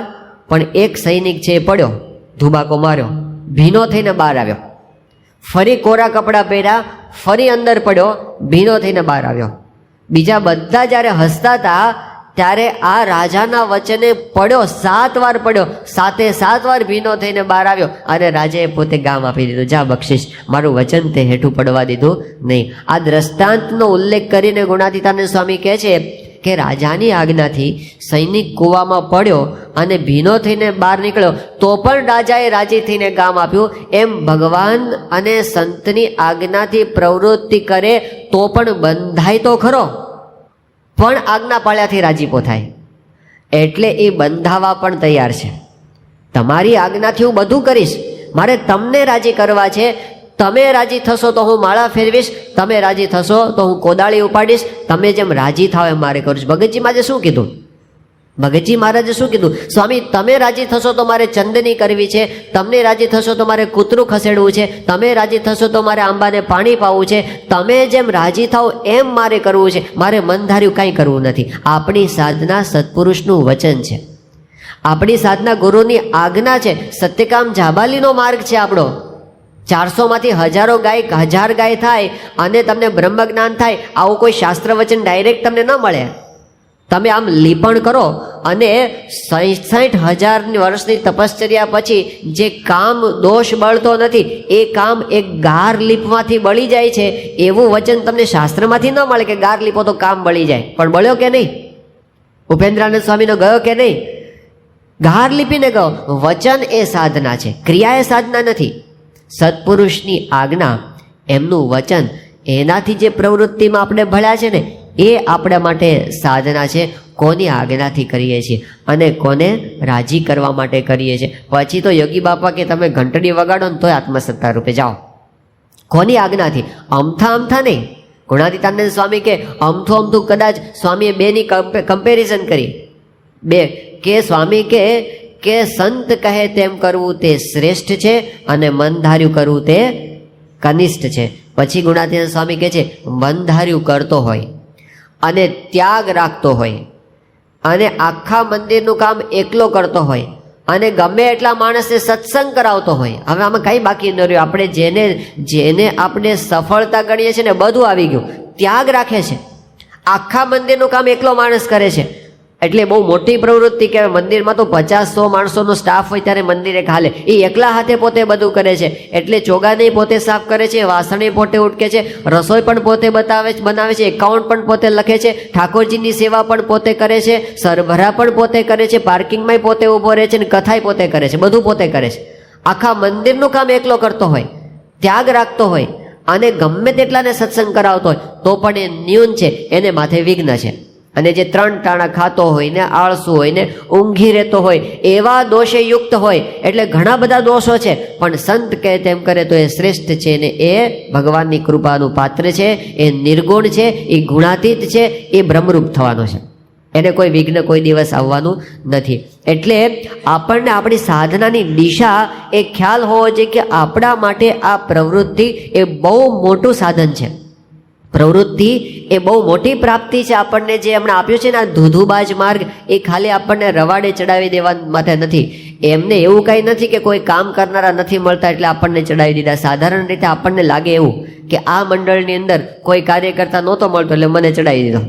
પણ એક સૈનિક છે એ પડ્યો, ધુબાકો માર્યો, ભીનો થઈને બહાર આવ્યો. ફરી કોરા કપડાં પહેર્યા, ફરી અંદર પડ્યો, ભીનો થઈને બહાર આવ્યો. બીજા બધા જ્યારે હસતા હતા ત્યારે આ રાજાના વચને પડ્યો, 7 વાર પડ્યો, 7 વાર ભીનો થઈને બહાર આવ્યો અને રાજાએ પોતે ગામ આપી દીધું, જા બક્ષિસ, મારું વચન તે હેઠું પડવા દીધું નહીં. આ દ્રષ્ટાંતનો ઉલ્લેખ કરીને ગુણાતીતાનંદ સ્વામી કહે છે કે રાજાની આજ્ઞાથી સૈનિક કૂવામાં પડ્યો અને ભીનો થઈને બહાર નીકળ્યો તો પણ રાજાએ રાજી થઈને ગામ આપ્યું. એમ ભગવાન અને સંતની આજ્ઞાથી પ્રવૃત્તિ કરે તો પણ બંધાય તો ખરો, પણ આજ્ઞા પાળ્યાથી રાજીપો થાય. એટલે એ બંધાવા પણ તૈયાર છે. તમારી આજ્ઞાથી હું બધું કરીશ, મારે તમને રાજી કરવા છે. તમે રાજી થશો તો હું માળા ફેરવીશ, તમે રાજી થશો તો હું કોદાળી ઉપાડીશ, તમે જેમ રાજી થાવ એમ મારે કરું છું. ભગતજી મહારાજે શું કીધું? ભગતજી મહારાજે શું કીધું? સ્વામી તમે રાજી થશો તો મારે ચંદની કરવી છે, તમને રાજી થશો તો મારે કૂતરું ખસેડવું છે, તમે રાજી થશો તો મારે આંબાને પાણી પાવું છે, તમે જેમ રાજી થાવ એમ મારે કરવું છે, મારે મનધાર્યું કાંઈ કરવું નથી. આપણી સાધના સત્પુરુષનું વચન છે, આપણી સાધના ગુરુની આજ્ઞા છે. સત્યકામ જાબાલીનો માર્ગ છે આપણો. 400માંથી 1000 ગાય થાય અને તમને બ્રહ્મ જ્ઞાન થાય, આવું કોઈ શાસ્ત્ર વચન ડાયરેક્ટ તમને ન મળે. તમે આમ લીપણ કરો અને 66,000 વર્ષની તપશ્ચર્યા પછી જે કામ દોષ બળતો નથી એ કામ એક ગાર લીપમાંથી બળી જાય છે, એવું વચન તમને શાસ્ત્રમાંથી ન મળે કે ગાર લીપો તો કામ બળી જાય. પણ બળ્યો કે નહીં? ઉપેન્દ્રાનંદ સ્વામીનો ગયો કે નહીં? ગાર લીપીને ગયો. વચન એ સાધના છે, ક્રિયા એ સાધના નથી. સત્પુરુષની આજ્ઞા, એમનું વચન, એનાથી જે પ્રવૃત્તિમાં આપણે ભળ્યા છે ને એ આપણા માટે સાધના છે. કોની આજ્ઞાથી કરીએ છીએ અને કોને રાજી કરવા માટે કરીએ છીએ. પછી તો યોગી બાપા કે તમે ઘંટડી વગાડો ને તોય આત્મસત્તા રૂપે જાઓ. કોની આજ્ઞાથી? અમથા નહીં. ગુણાતીતાનંદ સ્વામી કે અમથું કદાચ સ્વામીએ બેની કમ્પેરિઝન કરી. બે કે સ્વામી કે સંત કહે તેમ કરવું તે શ્રેષ્ઠ છે અને મનધાર્યું કરવું તે કનિષ્ઠ છે. પછી ગુણાતીતાનંદ સ્વામી કહે છે મનધાર્યું કરતો હોય અને ત્યાગ રાખતો હોય અને આખા મંદિરનું કામ એકલો કરતો હોય અને ગમે એટલા માણસને સત્સંગ કરાવતો હોય. હવે આમાં કંઈ બાકી ન રહ્યું. આપણે જેને આપણે સફળતા ગણીએ છીએ ને બધું આવી ગયું. ત્યાગ રાખે છે, આખા મંદિરનું કામ એકલો માણસ કરે છે. એટલે બહુ મોટી પ્રવૃત્તિ કહેવાય. મંદિરમાં તો 50-100 માણસોનો સ્ટાફ હોય ત્યારે મંદિર એક હાલે. એ એકલા હાથે પોતે બધું કરે છે. એટલે ચોગાને પોતે સાફ કરે છે, વાસણે પોતે ઉટકે છે, રસોઈ પણ પોતે બનાવે છે, એકાઉન્ટ પણ પોતે લખે છે, ઠાકોરજીની સેવા પણ પોતે કરે છે, સરભરા પણ પોતે કરે છે, પાર્કિંગમાંય પોતે ઊભો રહે છે અને કથાય પોતે કરે છે, બધું પોતે કરે છે. આખા મંદિરનું કામ એકલો કરતો હોય, ત્યાગ રાખતો હોય અને ગમે તેટલાને સત્સંગ કરાવતો હોય તો પણ એ ન્યૂન છે, એને માથે વિઘ્ન છે. અને જે 3 ટાણા ખાતો હોય ને, આળસુ હોય ને, ઊંઘી રહેતો હોય, એવા દોષે યુક્ત હોય. એટલે ઘણા બધા દોષો છે, પણ સંત કહે તેમ કરે તો એ શ્રેષ્ઠ છે ને એ ભગવાનની કૃપાનું પાત્ર છે, એ નિર્ગુણ છે, એ ગુણાતીત છે, એ બ્રહ્મરૂપ થવાનો છે. એને કોઈ વિઘ્ન કોઈ દિવસ આવવાનું નથી. એટલે આપણને આપણી સાધનાની દિશા એ ખ્યાલ હોવો જોઈએ કે આપણા માટે આ પ્રવૃત્તિ એ બહુ મોટું સાધન છે. પ્રવૃત્તિ એ બહુ મોટી પ્રાપ્તિ છે. આપણને જે હમણાં આપ્યું છે ને આ ધૂધુબાજ માર્ગ, એ ખાલી આપણને રવાડે ચડાવી દેવા માટે નથી. એમને એવું કંઈ નથી કે કોઈ કામ કરનારા નથી મળતા એટલે આપણને ચડાવી દીધા. સાધારણ રીતે આપણને લાગે એવું કે આ મંડળની અંદર કોઈ કાર્યકર્તા નહોતો મળતો એટલે મને ચડાવી દીધો,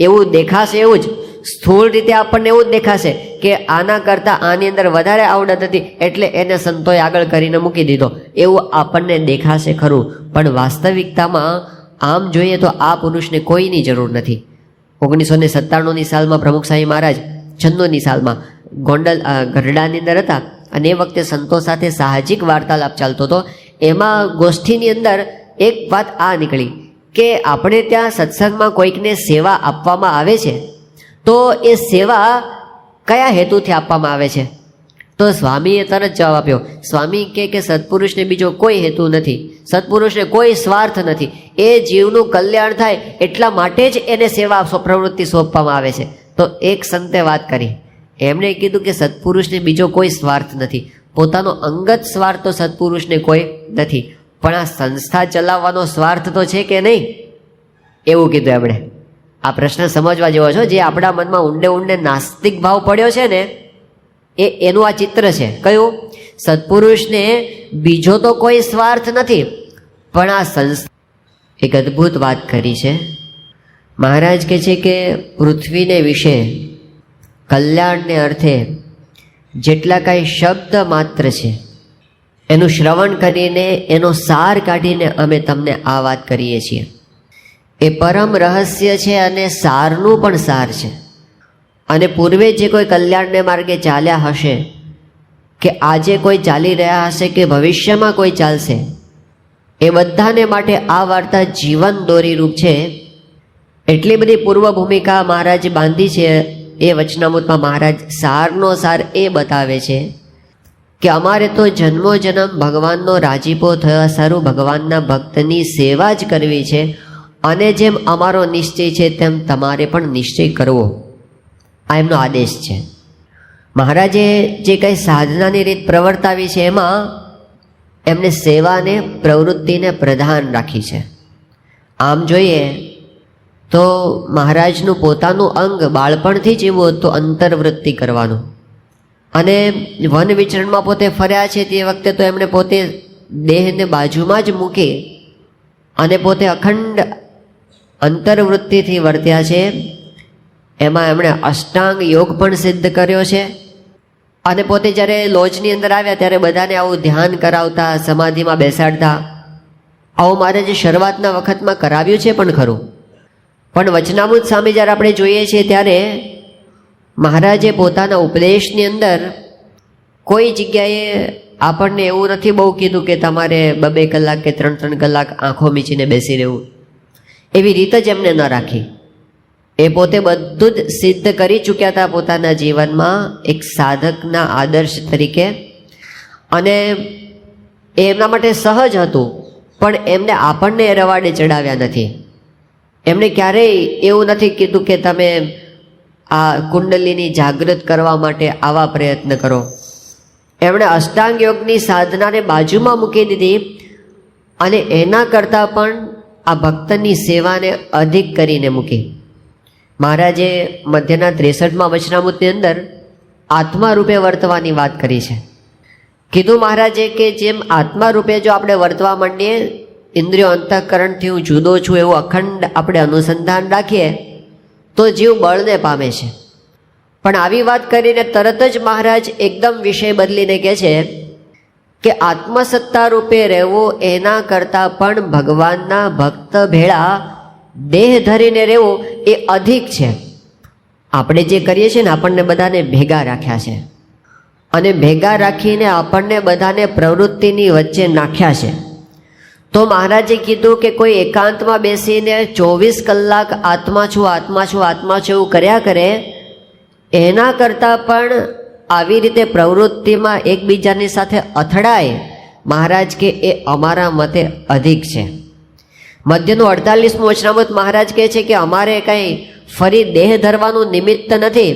એવું દેખાશે. એવું જ સ્થૂળ રીતે આપણને એવું જ દેખાશે કે આના કરતાં આની અંદર વધારે આવડત હતી એટલે એને સંતોએ આગળ કરીને મૂકી દીધો, એવું આપણને દેખાશે ખરું. પણ વાસ્તવિકતામાં આમ જોઈએ તો આ પુરુષને કોઈની જરૂર નથી. 1997ની સાલમાં પ્રમુખ સ્વામી મહારાજ 96ની સાલમાં ગઢડાની અંદર હતા અને એ વખતે સંતો સાથે સાહજિક વાર્તાલાપ ચાલતો હતો. એમાં ગોષ્ઠીની અંદર એક વાત આ નીકળી કે આપણે ત્યાં સત્સંગમાં કોઈકને સેવા આપવામાં આવે છે તો એ સેવા કયા હેતુથી આપવામાં આવે છે? તો સ્વામીએ તરત જવાબ આપ્યો. સ્વામી કે સત્પુરુષને બીજો કોઈ હેતુ નથી, સત્પુરુષને કોઈ સ્વાર્થ નથી, એ જીવનું કલ્યાણ થાય એટલા માટે જ એને સેવા પ્રવૃત્તિ સોંપવામાં આવે છે. તો એક સંતે વાત કરી, એમણે કીધું કે સત્પુરુષને બીજો કોઈ સ્વાર્થ નથી, પોતાનો અંગત સ્વાર્થ તો સત્પુરુષને કોઈ નથી, પણ આ સંસ્થા ચલાવવાનો સ્વાર્થ તો છે કે નહીં, એવું કીધું એમણે. આ પ્રશ્ન સમજવા જેવો છો. જે આપણા મનમાં ઊંડે નાસ્તિક ભાવ પડ્યો છે ને એનું આ ચિત્ર છે. કયું? સત્પુરુષને બીજો તો કોઈ સ્વાર્થ નથી, પણ આ સંસ્થા. એક અદ્ભુત વાત કરી છે. મહારાજ કહે છે કે પૃથ્વીને વિશે કલ્યાણને અર્થે જેટલા કાંઈ શબ્દ માત્ર છે એનું શ્રવણ કરીને એનો સાર કાઢીને અમે તમને આ વાત કરીએ છીએ. એ પરમ રહસ્ય છે અને સારનું પણ સાર છે. અને પૂર્વે જે કોઈ કલ્યાણને માર્ગે ચાલ્યા હશે કે આજે કોઈ ચાલી રહ્યા હશે કે ભવિષ્યમાં કોઈ ચાલશે, એ બધાને માટે આ વાર્તા જીવન દોરીરૂપ છે. એટલી બધી પૂર્વ ભૂમિકા મહારાજ બાંધી છે. એ વચનામૃતમાં મહારાજ સારનો સાર એ બતાવે છે કે અમારે તો જન્મો જન્મ ભગવાનનો રાજીપો થયો સારું ભગવાનના ભક્તની સેવા જ કરવી છે, અને જેમ અમારો નિશ્ચય છે તેમ તમારે પણ નિશ્ચય કરવો, આ એમનો આદેશ છે. મહારાજે જે કંઈ સાધનાની રીત પ્રવર્તાવી છે એમાં એમને સેવાને પ્રવૃત્તિને પ્રધાન રાખી છે. આમ જોઈએ તો મહારાજનું પોતાનું અંગ બાળપણથી જ એવું હતું અંતર્વૃત્તિ કરવાનું. અને વન વિચરણમાં પોતે ફર્યા છે તે વખતે તો એમણે પોતે દેહને બાજુમાં જ મૂકી અને પોતે અખંડ અંતર્વૃત્તિથી વર્ત્યા છે. એમાં એમણે અષ્ટાંગ યોગ પણ સિદ્ધ કર્યો છે. અને પોતે જ્યારે લોજની અંદર આવ્યા ત્યારે બધાને આવું ધ્યાન કરાવતા, સમાધિમાં બેસાડતા. આવું મારે જે શરૂઆતના વખતમાં કરાવ્યું છે પણ ખરું. પણ વચનામૃત સામે જ્યારે આપણે જોઈએ છીએ ત્યારે મહારાજે પોતાના ઉપદેશની અંદર કોઈ જગ્યાએ આપણને એવું નથી બહુ કીધું કે તમારે 2 કલાક કે 3 કલાક આંખો મીચીને બેસી રહેવું. એવી રીત જ એમને ન રાખી. એ પોતે બધું જ સિદ્ધ કરી ચૂક્યા હતા પોતાના જીવનમાં એક સાધકના આદર્શ તરીકે. અને એ એમના માટે સહજ હતું, પણ એમને આપણને રવાડે ચડાવ્યા નથી. એમણે ક્યારેય એવું નથી કીધું કે તમે આ કુંડલીની જાગૃત કરવા માટે આવા પ્રયત્ન કરો. એમણે અષ્ટાંગ યોગની સાધનાને બાજુમાં મૂકી દીધી અને એના કરતાં પણ આ ભક્તની સેવાને અધિક કરીને મૂકી. મહારાજે મધ્યના 63માં વચનામૃતની અંદર આત્મા રૂપે વર્તવાની વાત કરી છે. કીધું મહારાજે કે જેમ આત્મા રૂપે જો આપણે વર્તવા માંડીએ, ઇન્દ્રિયો અંતઃકરણથી હું જુદો છું એવું અખંડ આપણે અનુસંધાન રાખીએ તો જીવ બળને પામે છે. પણ આવી વાત કરીને તરત જ મહારાજ એકદમ વિષય બદલીને કહે છે કે આત્મસત્તા રૂપે રહેવું એના કરતાં પણ ભગવાનના ભક્ત ભેળા દેહ ધરીને રહેવું એ અધિક છે. આપણે જે કરીએ છીએ ને આપણને બધાને ભેગા રાખ્યા છે, અને ભેગા રાખીને આપણને બધાને પ્રવૃત્તિની વચ્ચે નાખ્યા છે. તો મહારાજે કીધું કે કોઈ એકાંતમાં બેસીને 24 કલાક આત્મા છું આત્મા છું આત્મા છું એવું કર્યા કરે, એના કરતાં પણ આવી રીતે પ્રવૃત્તિમાં એકબીજાની સાથે અથડાય, મહારાજ કે એ અમારા મતે અધિક છે. મધ્યનું 48મું વચનામૃત મહારાજ કહે છે કે અમારે કંઈ ફરી દેહ ધરવાનું નિમિત્ત નથી,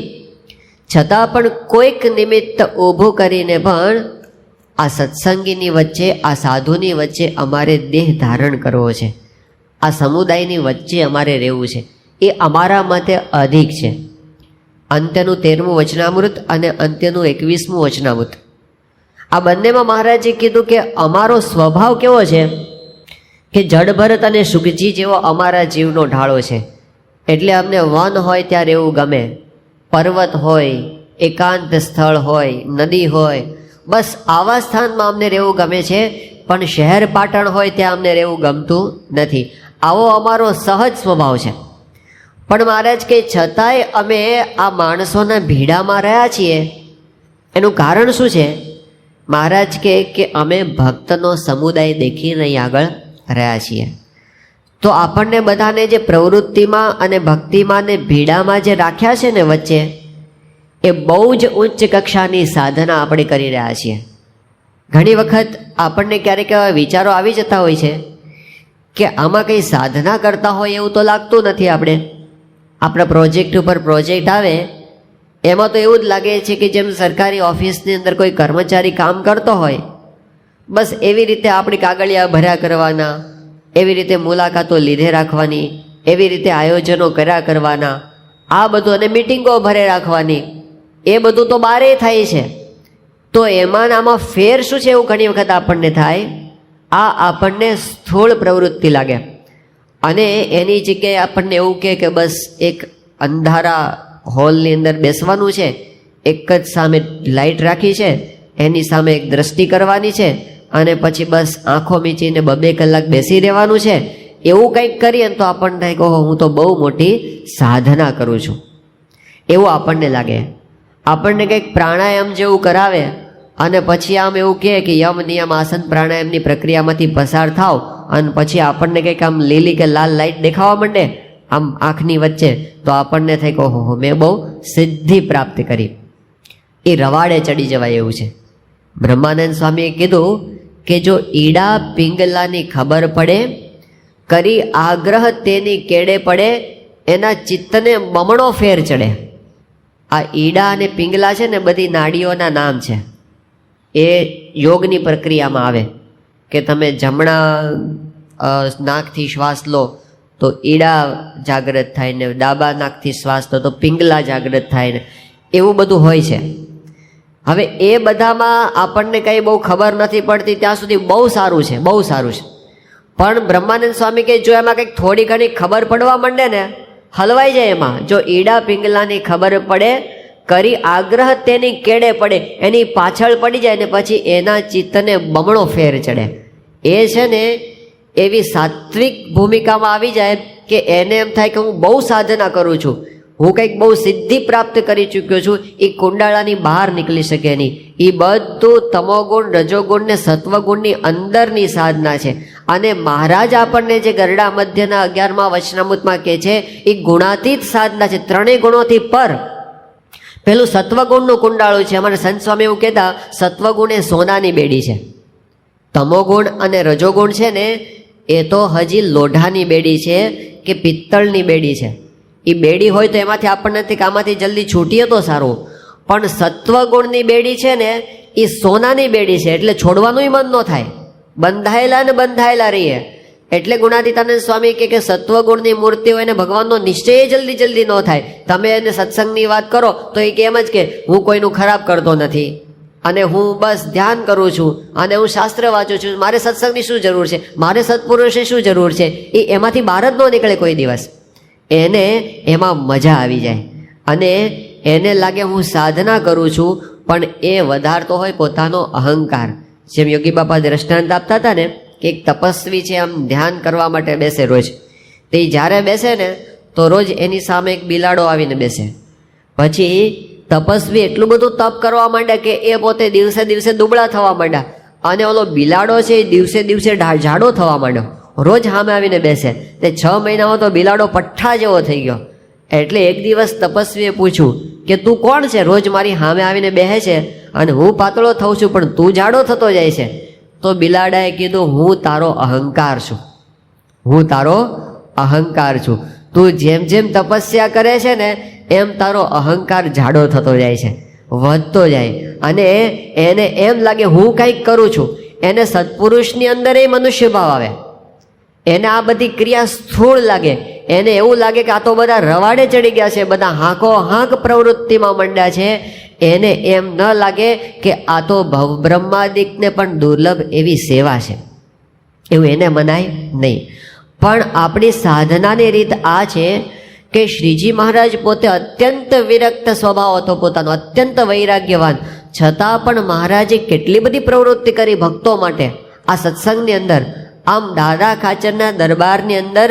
છતાં પણ કોઈક નિમિત્ત ઊભું કરીને પણ આ સત્સંગીની વચ્ચે, આ સાધુની વચ્ચે અમારે દેહ ધારણ કરવો છે, આ સમુદાયની વચ્ચે અમારે રહેવું છે, એ અમારા મતે અધિક છે. અંત્યનું 13મું વચનામૃત અને અંત્યનું 21મું વચનામૃત, આ બંનેમાં મહારાજે કીધું કે અમારો સ્વભાવ કેવો છે કે જડભરત અને સુખજી જેવો અમારા જીવનો ઢાળો છે. એટલે અમને વન હોય ત્યાં રહેવું ગમે, પર્વત હોય, એકાંત સ્થળ હોય, નદી હોય, બસ આવા સ્થાનમાં અમને રહેવું ગમે છે. પણ શહેર પાટણ હોય ત્યાં અમને રહેવું ગમતું નથી. આવો અમારો સહજ સ્વભાવ છે. પણ મહારાજ કે છતાંય અમે આ માણસોના ભીડામાં રહ્યા છીએ, એનું કારણ શું છે? મહારાજ કે અમે ભક્તનો સમુદાય દેખીને અહીં આગળ રહ્યા છીએ. તો આપણને બધાને જે પ્રવૃત્તિમાં અને ભક્તિમાં ને ભીડામાં જે રાખ્યા છે ને વચ્ચે, એ બહુ જ ઉચ્ચ કક્ષાની સાધના આપણે કરી રહ્યા છીએ. ઘણી વખત આપણને ક્યારેક એવા વિચારો આવી જતા હોય છે કે આમાં કંઈ સાધના કરતા હોય એવું તો લાગતું નથી. આપણા પ્રોજેક્ટ ઉપર પ્રોજેક્ટ આવે એમાં તો એવું જ લાગે છે કે જેમ સરકારી ઓફિસની અંદર કોઈ કર્મચારી કામ કરતો હોય, બસ એવી રીતે આપણી કાગળિયા ભર્યા કરવાના, એવી રીતે મુલાકાતો લીધે રાખવાની, એવી રીતે આયોજનો કર્યા કરવાના, આ બધું, અને મિટિંગો ભરે રાખવાની, એ બધું તો બારે થાય છે. તો એમાં આમાં ફેર શું છે એવું ઘણી વખત આપણને થાય. આ આપણને સ્થૂળ પ્રવૃત્તિ લાગે. અને એની જગ્યાએ આપણને એવું કહે કે બસ એક અંધારા હોલની અંદર બેસવાનું છે, એક જ સામે લાઇટ રાખી છે, એની સામે એક દ્રષ્ટિ કરવાની છે અને પછી બસ આંખો મીચીને 2 કલાક બેસી રહેવાનું છે, એવું કંઈક કરીએ ને તો આપણને થાય કે હું તો બહુ મોટી સાધના કરું છું એવું આપણને લાગે. આપણને કંઈક પ્રાણાયામ જેવું કરાવે અને પછી આમ એવું કહે કે યમ નિયમ આસન પ્રાણાયામની પ્રક્રિયામાંથી પસાર થાવ અને પછી આપણને કંઈક આમ લીલી કે લાલ લાઇટ દેખાવા માંડે આમ આંખની વચ્ચે, તો આપણને થાય કે ઓહો મેં બહુ સિદ્ધિ પ્રાપ્ત કરી. એ રવાડે ચડી જવાય એવું છે. બ્રહ્માનંદ સ્વામીએ કીધું કે જો ઈડા પિંગલાની ખબર પડે, કરી આગ્રહ તેની કેડે પડે, એના ચિત્તને બમણો ફેર ચડે. આ ઈડા અને પિંગલા છે ને બધી નાડીઓના નામ છે. એ યોગની પ્રક્રિયામાં આવે કે તમે જમણા નાકથી શ્વાસ લો તો ઈડા જાગૃત થાય ને ડાબા નાકથી શ્વાસ લો તો પિંગલા જાગૃત થાય ને એવું બધું હોય છે. હવે એ બધામાં આપણને કંઈ બહુ ખબર નથી પડતી ત્યાં સુધી બહુ સારું છે, બહુ સારું છે. પણ બ્રહ્માનંદ સ્વામી કે જો એમાં કંઈક થોડી ઘણી ખબર પડવા માંડે ને હલવાઈ જાય એમાં. જો ઈડા પિંગલાની ખબર પડે, કરી આગ્રહ તેની કેડે પડે, એની પાછળ પડી જાય ને પછી એના ચિત્તને બમણો ફેર ચડે. એ છે ને એવી સાત્વિક ભૂમિકામાં આવી જાય કે એને એમ થાય કે હું બહુ સાધના કરું છું, હું કંઈક બહુ સિદ્ધિ પ્રાપ્ત કરી ચૂક્યો છું, એ કુંડાળાની બહાર નીકળી શકે નહીં. એ બધું તમોગુણ રજોગુણ ને સત્વગુણની અંદરની સાધના છે. અને મહારાજ આપણને જે ગરડા મધ્યના 11મા વચનામૃતમાં કહે છે એ ગુણાતીત સાધના છે, 3 ગુણોથી પર. પેલું સત્વગુણનું કુંડાળું છે. અમારે સંત સ્વામી એવું કહેતા સત્વગુણ એ સોનાની બેડી છે, તમોગુણ અને રજોગુણ છે ને એ તો હજી લોઢાની બેડી છે કે પિત્તળની બેડી છે. એ બેડી હોય તો એમાંથી આપણને નથી કે આમાંથી જલ્દી છૂટીએ તો સારું, પણ સત્વગુણની બેડી છે ને એ સોનાની બેડી છે, એટલે છોડવાનું મન ન થાય, બંધાયેલા ને બંધાયેલા રહીએ. એટલે ગુણાતીતાનંદ સ્વામી કે સત્વગુણની મૂર્તિ હોય ને ભગવાનનો નિશ્ચય જલ્દી ન થાય. તમે એને સત્સંગની વાત કરો તો એ એમ જ કે હું કોઈનું ખરાબ કરતો નથી અને હું બસ ધ્યાન કરું છું અને હું શાસ્ત્ર વાંચું છું, મારે સત્સંગની શું જરૂર છે, મારે સત્પુરુષની શું જરૂર છે. એ એમાંથી બહાર જ ન નીકળે કોઈ દિવસ. એને એમાં મજા આવી જાય અને એને લાગે હું સાધના કરું છું, પણ એ વધારતો હોય પોતાનો અહંકાર. જેમ યોગી બાપા દ્રષ્ટાંત આપતા હતા ને કે એક તપસ્વી છે, આમ ધ્યાન કરવા માટે બેસે રોજ. તે જ્યારે બેસે ને તો રોજ એની સામે એક બિલાડો આવીને બેસે. પછી તપસ્વી એટલું બધું તપ કરવા માંડ્યા કે એ પોતે દિવસે દિવસે દુબળા થવા માંડ્યા અને ઓલો બિલાડો છે એ દિવસે દિવસે જાડો થવા માંડ્યો. રોજ સામે આવીને બેસે. તે 6 મહિનામાં તો બિલાડો પઠ્ઠા જેવો થઈ ગયો. એટલે એક દિવસ તપસ્વીએ પૂછ્યું કે તું કોણ છે, રોજ મારી સામે આવીને બેસે છે અને હું પાતળો થઉં છું પણ તું જાડો થતો જાય છે. તો બિલાડાએ કીધું હું તારો અહંકાર છું, હું તારો અહંકાર છું. તું જેમ જેમ તપસ્યા કરે છે ને એમ તારો અહંકાર જાડો થતો જાય છે, વધતો જાય અને એને એમ લાગે હું કંઈક કરું છું. એને સત્પુરુષની અંદર એ મનુષ્ય ભાવ આવે, એને આ બધી ક્રિયા સ્થૂળ લાગે. એને એવું લાગે કે આ તો બધા રવાડે ચડી ગયા છે, બધા હાંકો હાંક પ્રવૃત્તિમાં મંડ્યા છે. એને એમ ન લાગે કે આ તો બ્રહ્માદિકને પણ દુર્લભ એવી સેવા છે, એવું એને મનાય નહીં. પણ આપણી સાધનાની રીત આ છે કે શ્રીજી મહારાજ પોતે અત્યંત વિરક્ત સ્વભાવ હતો પોતાનો, અત્યંત વૈરાગ્યવાન, છતાં પણ મહારાજે કેટલી બધી પ્રવૃત્તિ કરી ભક્તો માટે આ સત્સંગની અંદર. આમ દાદા ખાચરના દરબારની અંદર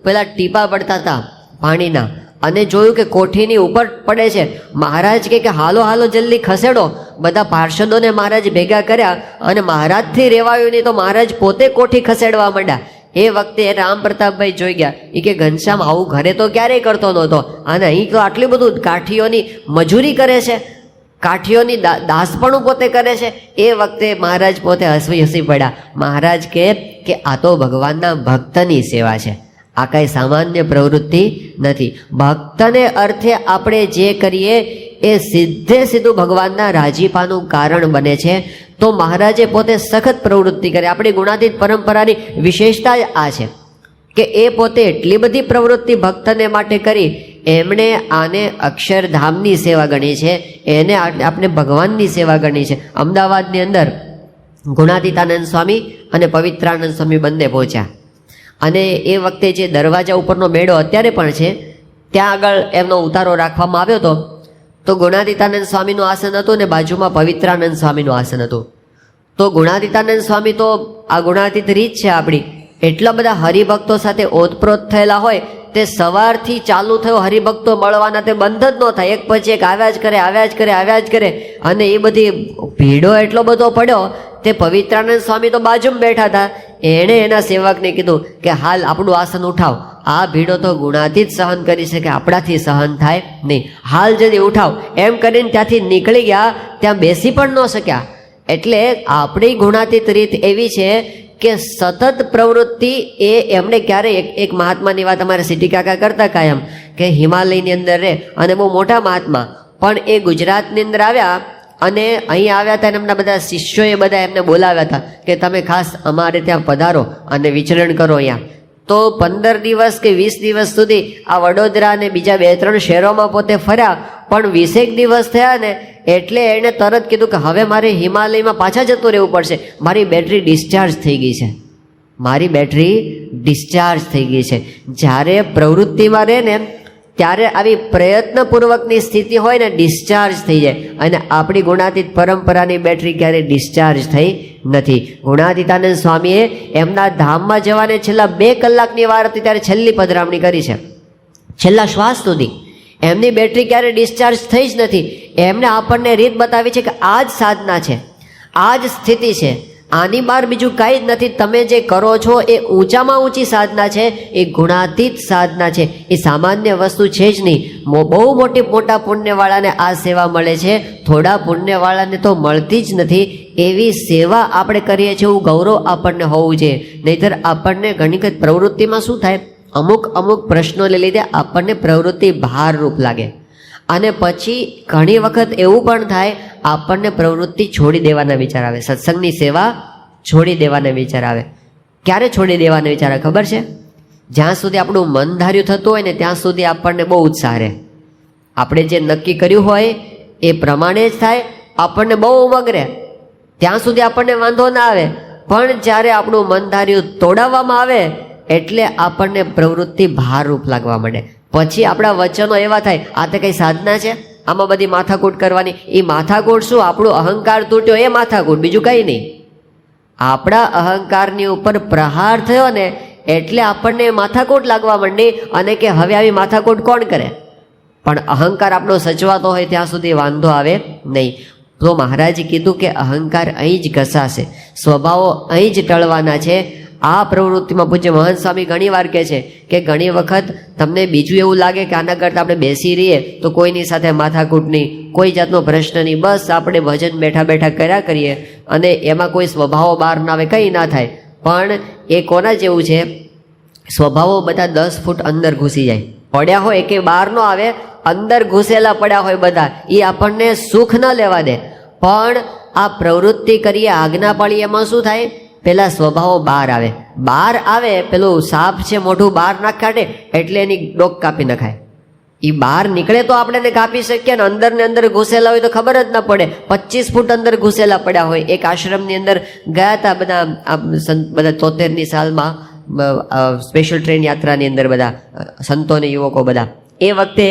પેલા ટીપા પડતા હતા પાણીના અને જોયું કે કોઠીની ઉપર પડે છે. મહારાજ કે હાલો હાલો જલ્દી ખસેડો. બધા પાર્ષદોને મહારાજ ભેગા કર્યા અને મહારાજથી રેવાયું નહીં તો મહારાજ પોતે કોઠી ખસેડવા માંડ્યા. એ વખતે રામ પ્રતાપભાઈ જોઈ ગયા. એ કે ઘનશ્યામ આવું ઘરે તો ક્યારેય કરતો નહોતો અને અહીં તો આટલું બધું કાઠીઓની મજૂરી કરે છે, કાઠીઓની દાસપણું પોતે કરે છે. એ વખતે મહારાજ પોતે હસી પડ્યા. મહારાજ કે આ તો ભગવાનના ભક્તની સેવા છે, આ કાંઈ સામાન્ય પ્રવૃત્તિ નથી. ભક્તને અર્થે આપણે જે કરીએ એ સીધું ભગવાનના રાજીપાનું કારણ બને છે. તો મહારાજે પોતે સખત પ્રવૃત્તિ કરી. આપણી ગુણાતીત પરંપરાની વિશેષતા જ આ છે કે એ પોતે એટલી બધી પ્રવૃત્તિ ભક્તને માટે કરી. એમણે આને અક્ષરધામની સેવા ગણી છે, એને આપણે ભગવાનની સેવા ગણી છે. અમદાવાદની અંદર ગુણાતીતાનંદ સ્વામી અને પવિત્રાનંદ સ્વામી બંને પહોંચ્યા અને એ વખતે જે દરવાજા ઉપરનો મેળો અત્યારે પણ છે ત્યાં આગળ એમનો ઉતારો રાખવામાં આવ્યો હતો. તો ગુણાતીતાનંદ સ્વામીનું આસન હતું ને બાજુમાં પવિત્રાનંદ સ્વામીનું આસન હતું. તો ગુણાતીતાનંદ સ્વામી તો આ ગુણાતીત રીત છે આપણી, એટલા બધા હરિભક્તો સાથે ઓતપ્રોત થયેલા હોય તે સવારથી ચાલુ થયો હરિભક્તો મળવાના તે બંધ જ ન થાય, એક પછી એક આવ્યા જ કરે. અને એ બધી ભીડો એટલો બધો પડ્યો તે પવિત્રાનંદ સ્વામી તો બાજુમાં બેઠા હતા. એણે એના સેવકને કીધું કે હાલ આપણું આસન ઉઠાવ, આ ભીડો તો ગુણાતીત સહન કરી શકે, આપણાથી સહન થાય નહીં, હાલ જલ્દી ઉઠાવ. એમ કરીને ત્યાંથી નીકળી ગયા, ત્યાં બેસી પણ ન શક્યા. એટલે આપણી ગુણાતીત રીત એવી છે કે સતત પ્રવૃત્તિ એ એમણે ક્યારેય એક મહાત્માની વાત અમારે સિટી કાકા કરતા કાયમ કે હિમાલયની અંદર રહે અને બહુ મોટા મહાત્મા, પણ એ ગુજરાતની અંદર આવ્યા અને અહીં આવ્યા હતા અને એમના બધા શિષ્યોએ બધા એમને બોલાવ્યા હતા કે તમે ખાસ અમારે ત્યાં પધારો અને વિચરણ કરો અહીંયા. તો 15 દિવસ કે 20 દિવસ સુધી આ વડોદરા અને બીજા 2-3 શહેરોમાં પોતે ફર્યા, પણ 20 દિવસ થયા ને એટલે એણે તરત કીધું કે હવે મારે હિમાલયમાં પાછા જતું રહેવું પડશે, મારી બેટરી ડિસ્ચાર્જ થઈ ગઈ છે. જ્યારે પ્રવૃત્તિમાં રહે ને ત્યારે આવી પ્રયત્નપૂર્વકની સ્થિતિ હોય ને ડિસ્ચાર્જ થઈ જાય, અને આપણી ગુણાતીત પરંપરાની બેટરી ક્યારેય ડિસ્ચાર્જ થઈ નથી. ગુણાતીતાનંદ સ્વામીએ એમના ધામમાં જવાને છેલ્લા 2 કલાકની વાર હતી ત્યારે છેલ્લી પધરામણી કરી છે. છેલ્લા શ્વાસ સુધી એમની બેટરી ક્યારે ડિસ્ચાર્જ થઈ જ નથી. એમણે આપણને રીત બતાવી છે કે આ જ સાધના છે, આ જ સ્થિતિ છે, આની બહાર બીજું કાંઈ જ નથી. તમે જે કરો છો એ ઊંચામાં ઊંચી સાધના છે, એ ગુણાતીત સાધના છે, એ સામાન્ય વસ્તુ છે જ નહીં. બહુ મોટા પુણ્યવાળાને આ સેવા મળે છે, થોડા પુણ્યવાળાને તો મળતી જ નથી. એવી સેવા આપણે કરીએ છીએ એવું ગૌરવ આપણને હોવું જોઈએ. નહીંતર આપણને ઘણી વખત પ્રવૃત્તિમાં શું થાય, અમુક પ્રશ્નોને લીધે આપણને પ્રવૃત્તિ ભારરૂપ લાગે, અને પછી ઘણી વખત એવું પણ થાય આપણને પ્રવૃત્તિ છોડી દેવાના વિચાર આવે, સત્સંગની સેવા છોડી દેવાના વિચાર આવે. ક્યારે છોડી દેવાના વિચાર આવે ખબર છે? જ્યાં સુધી આપણું મન ધાર્યું થતું હોય ને ત્યાં સુધી આપણને બહુ ઉત્સાહ રહે. આપણે જે નક્કી કર્યું હોય એ પ્રમાણે જ થાય, આપણને બહુ ઉમંગ રહે, ત્યાં સુધી આપણને વાંધો ના આવે. પણ જ્યારે આપણું મન ધાર્યું તોડાવવામાં આવે એટલે આપણને પ્રવૃત્તિ ભારરૂપ લાગવા માંડે. પછી આપણા વચનો એવા થાય, આ તો કઈ સાધના છે, આમાં બધી માથાકૂટ કરવાની. એ માથાકૂટ શું, આપણું અહંકાર તૂટ્યો એ માથાકૂટ, બીજું કંઈ નહીં. આપણા અહંકારની ઉપર પ્રહાર થયો ને એટલે આપણને માથાકૂટ લાગવા માંડી, અને કે હવે આવી માથાકૂટ કોણ કરે. પણ અહંકાર આપણો સચવાતો હોય ત્યાં સુધી વાંધો આવે નહીં. તો મહારાજે કીધું કે અહંકાર અહીં જ ઘસાશે, સ્વભાવો અહીં જ ટળવાના છે. આ પ્રવૃત્તિમાં પૂજ્ય મહંત સ્વામી ઘણી વાર કહે છે કે ઘણી વખત તમને બીજું એવું લાગે કે આના કરતાં આપણે બેસી રહીએ તો કોઈની સાથે માથાકૂટ નહીં, કોઈ જાતનો પ્રશ્ન નહીં, બસ આપણે ભજન બેઠા કર્યા કરીએ અને એમાં કોઈ સ્વભાવો બહાર ના આવે, કંઈ ના થાય. પણ એ કોના જેવું છે, સ્વભાવો બધા 10 ફૂટ અંદર ઘૂસી જાય, પડ્યા હોય કે બહાર ન આવે, અંદર ઘૂસેલા પડ્યા હોય બધા, એ આપણને સુખ ન લેવા દે. પણ આ પ્રવૃત્તિ કરીએ, આજ્ઞા પાળીએ, એમાં શું થાય, પેલા સ્વભાવો બહાર આવે, પેલું સાપ છે મોઢું બહાર ના કાઢે એટલે એની ડોક કાપી નખાય. એ બહાર નીકળે તો આપણે એને કાપી શકીએ, ને અંદર ઘૂસેલા હોય તો ખબર જ ના પડે. 25 ફૂટ અંદર ઘૂસેલા પડ્યા હોય. એક આશ્રમની અંદર ગયા હતા બધા 73ની સાલમાં સ્પેશિયલ ટ્રેન યાત્રાની અંદર બધા સંતો ને યુવકો બધા. એ વખતે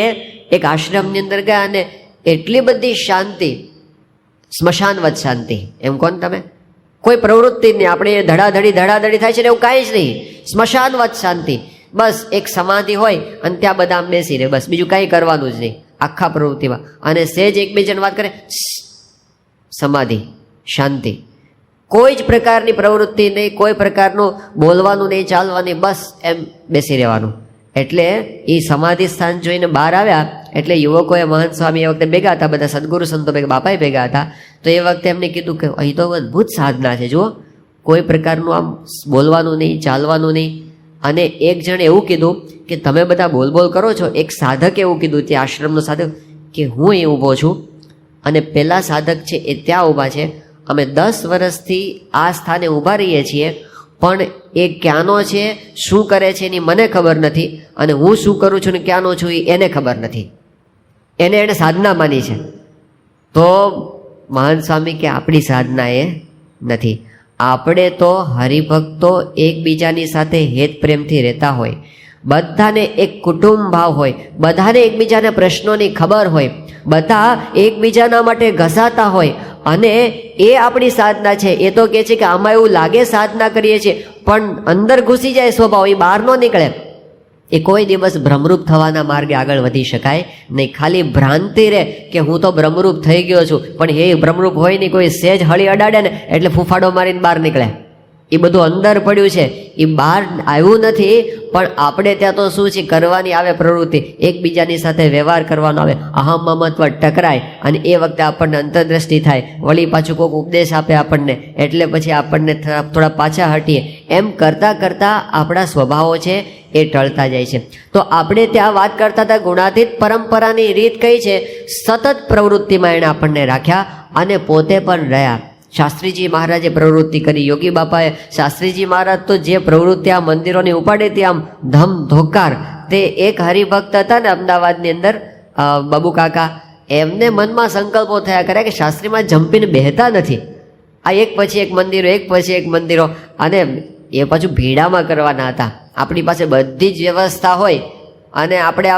એક આશ્રમની અંદર ગયા અને એટલી બધી શાંતિ, સ્મશાનવત શાંતિ. એમ કોણ તમે, કોઈ પ્રવૃત્તિ નહીં, આપણે ધડાધડી થાય છે ને એવું કાંઈ જ નહીં, સ્મશાનવત શાંતિ. બસ એક સમાધિ હોય અને ત્યાં બધા આમ બેસી રહે, બસ બીજું કાંઈ કરવાનું જ નહીં આખા પ્રવૃત્તિમાં. અને સહેજ એકબીજાને વાત કરે, સમાધિ, શાંતિ, કોઈ જ પ્રકારની પ્રવૃત્તિ નહીં, કોઈ પ્રકારનું બોલવાનું નહીં, ચાલવાની, બસ એમ બેસી રહેવાનું. એટલે એ સમાધિ સ્થાન જોઈને બહાર આવ્યા એટલે યુવકોએ મહંત સ્વામી એ વખતે ભેગા હતા, બધા સદગુરુ સંતો ભેગા, બાપાએ ભેગા હતા. તો એ વખતે એમને કીધું કે અહીં તો અદ્ભુત સાધના છે, જુઓ, કોઈ પ્રકારનું આમ બોલવાનું નહીં, ચાલવાનું નહીં. અને એક જણે એવું કીધું કે તમે બધા બોલ કરો છો. એક સાધક એવું કીધું, તે આશ્રમનો સાધક, કે હું અહીં ઊભો છું અને પેલા સાધક છે એ ત્યાં ઊભા છે, અમે 10 વર્ષથી આ સ્થાને ઊભા રહીએ છીએ, પણ એ ક્યાંનો છે, શું કરે છે એની મને ખબર નથી, અને હું શું કરું છું ને ક્યાંનો છું એને ખબર નથી. એને સાધના માની છે. તો મહંત સ્વામી કે આપણી સાધના એ નથી, આપણે તો હરિભક્તો એકબીજાની સાથે હેત પ્રેમથી રહેતા હોય, બધાને એક કુટુંબ ભાવ હોય, બધાને એકબીજાના પ્રશ્નોની ખબર હોય, બધા એકબીજાના માટે ઘસાતા હોય, અને એ આપણી સાધના છે. એ તો કહે છે કે આમાં એવું લાગે સાધના કરીએ છીએ, પણ અંદર ઘૂસી જાય સ્વભાવ, એ બહાર ન નીકળે. એ કોઈ દિવસ ભ્રમરૂપ થવાના માર્ગે આગળ વધી શકાય નહીં. ખાલી ભ્રાંતિ રહે કે હું તો ભ્રમરૂપ થઈ ગયો છું, પણ એ ભ્રમરૂપ હોય નહીં. કોઈ સેજ હળી અડાડે ને એટલે ફૂફાડો મારીને બહાર નીકળે. એ બધું અંદર પડ્યું છે, એ બહાર આવ્યું નથી. પણ આપણે ત્યાં તો શું છે, કરવાની આવે પ્રવૃત્તિ, એકબીજાની સાથે વ્યવહાર કરવાનો આવે, અહમ મમત્વ ટકરાય, અને એ વખતે આપણને અંતરદ્રષ્ટિ થાય. વળી પાછું કોઈક ઉપદેશ આપે આપણને, એટલે પછી આપણને થોડા પાછા હટીએ. એમ કરતાં કરતાં આપણા સ્વભાવો છે એ ટળતા જાય છે. તો આપણે ત્યાં વાત કરતા હતા ગુણાતીત પરંપરાની રીત કઈ છે, સતત પ્રવૃત્તિમાં એણે આપણને રાખ્યા અને પોતે પણ રહ્યા. શાસ્ત્રીજી મહારાજે પ્રવૃત્તિ કરી, યોગી બાપાએ, શાસ્ત્રીજી મહારાજ તો જે પ્રવૃત્તિ આ મંદિરોની ઉપાડી હતી આમ ધમ ધોકાર. તે એક હરિભક્ત હતા ને અમદાવાદની અંદર, બાબુ કાકા, એમને મનમાં સંકલ્પો થયા કરે કે શાસ્ત્રીમાં જંપીને બેહતા નથી. આ એક પછી એક મંદિરો, એક પછી એક મંદિરો, અને એ પાછું ભીડામાં કરવાના હતા. આપણી પાસે બધી જ વ્યવસ્થા હોય અને આપણે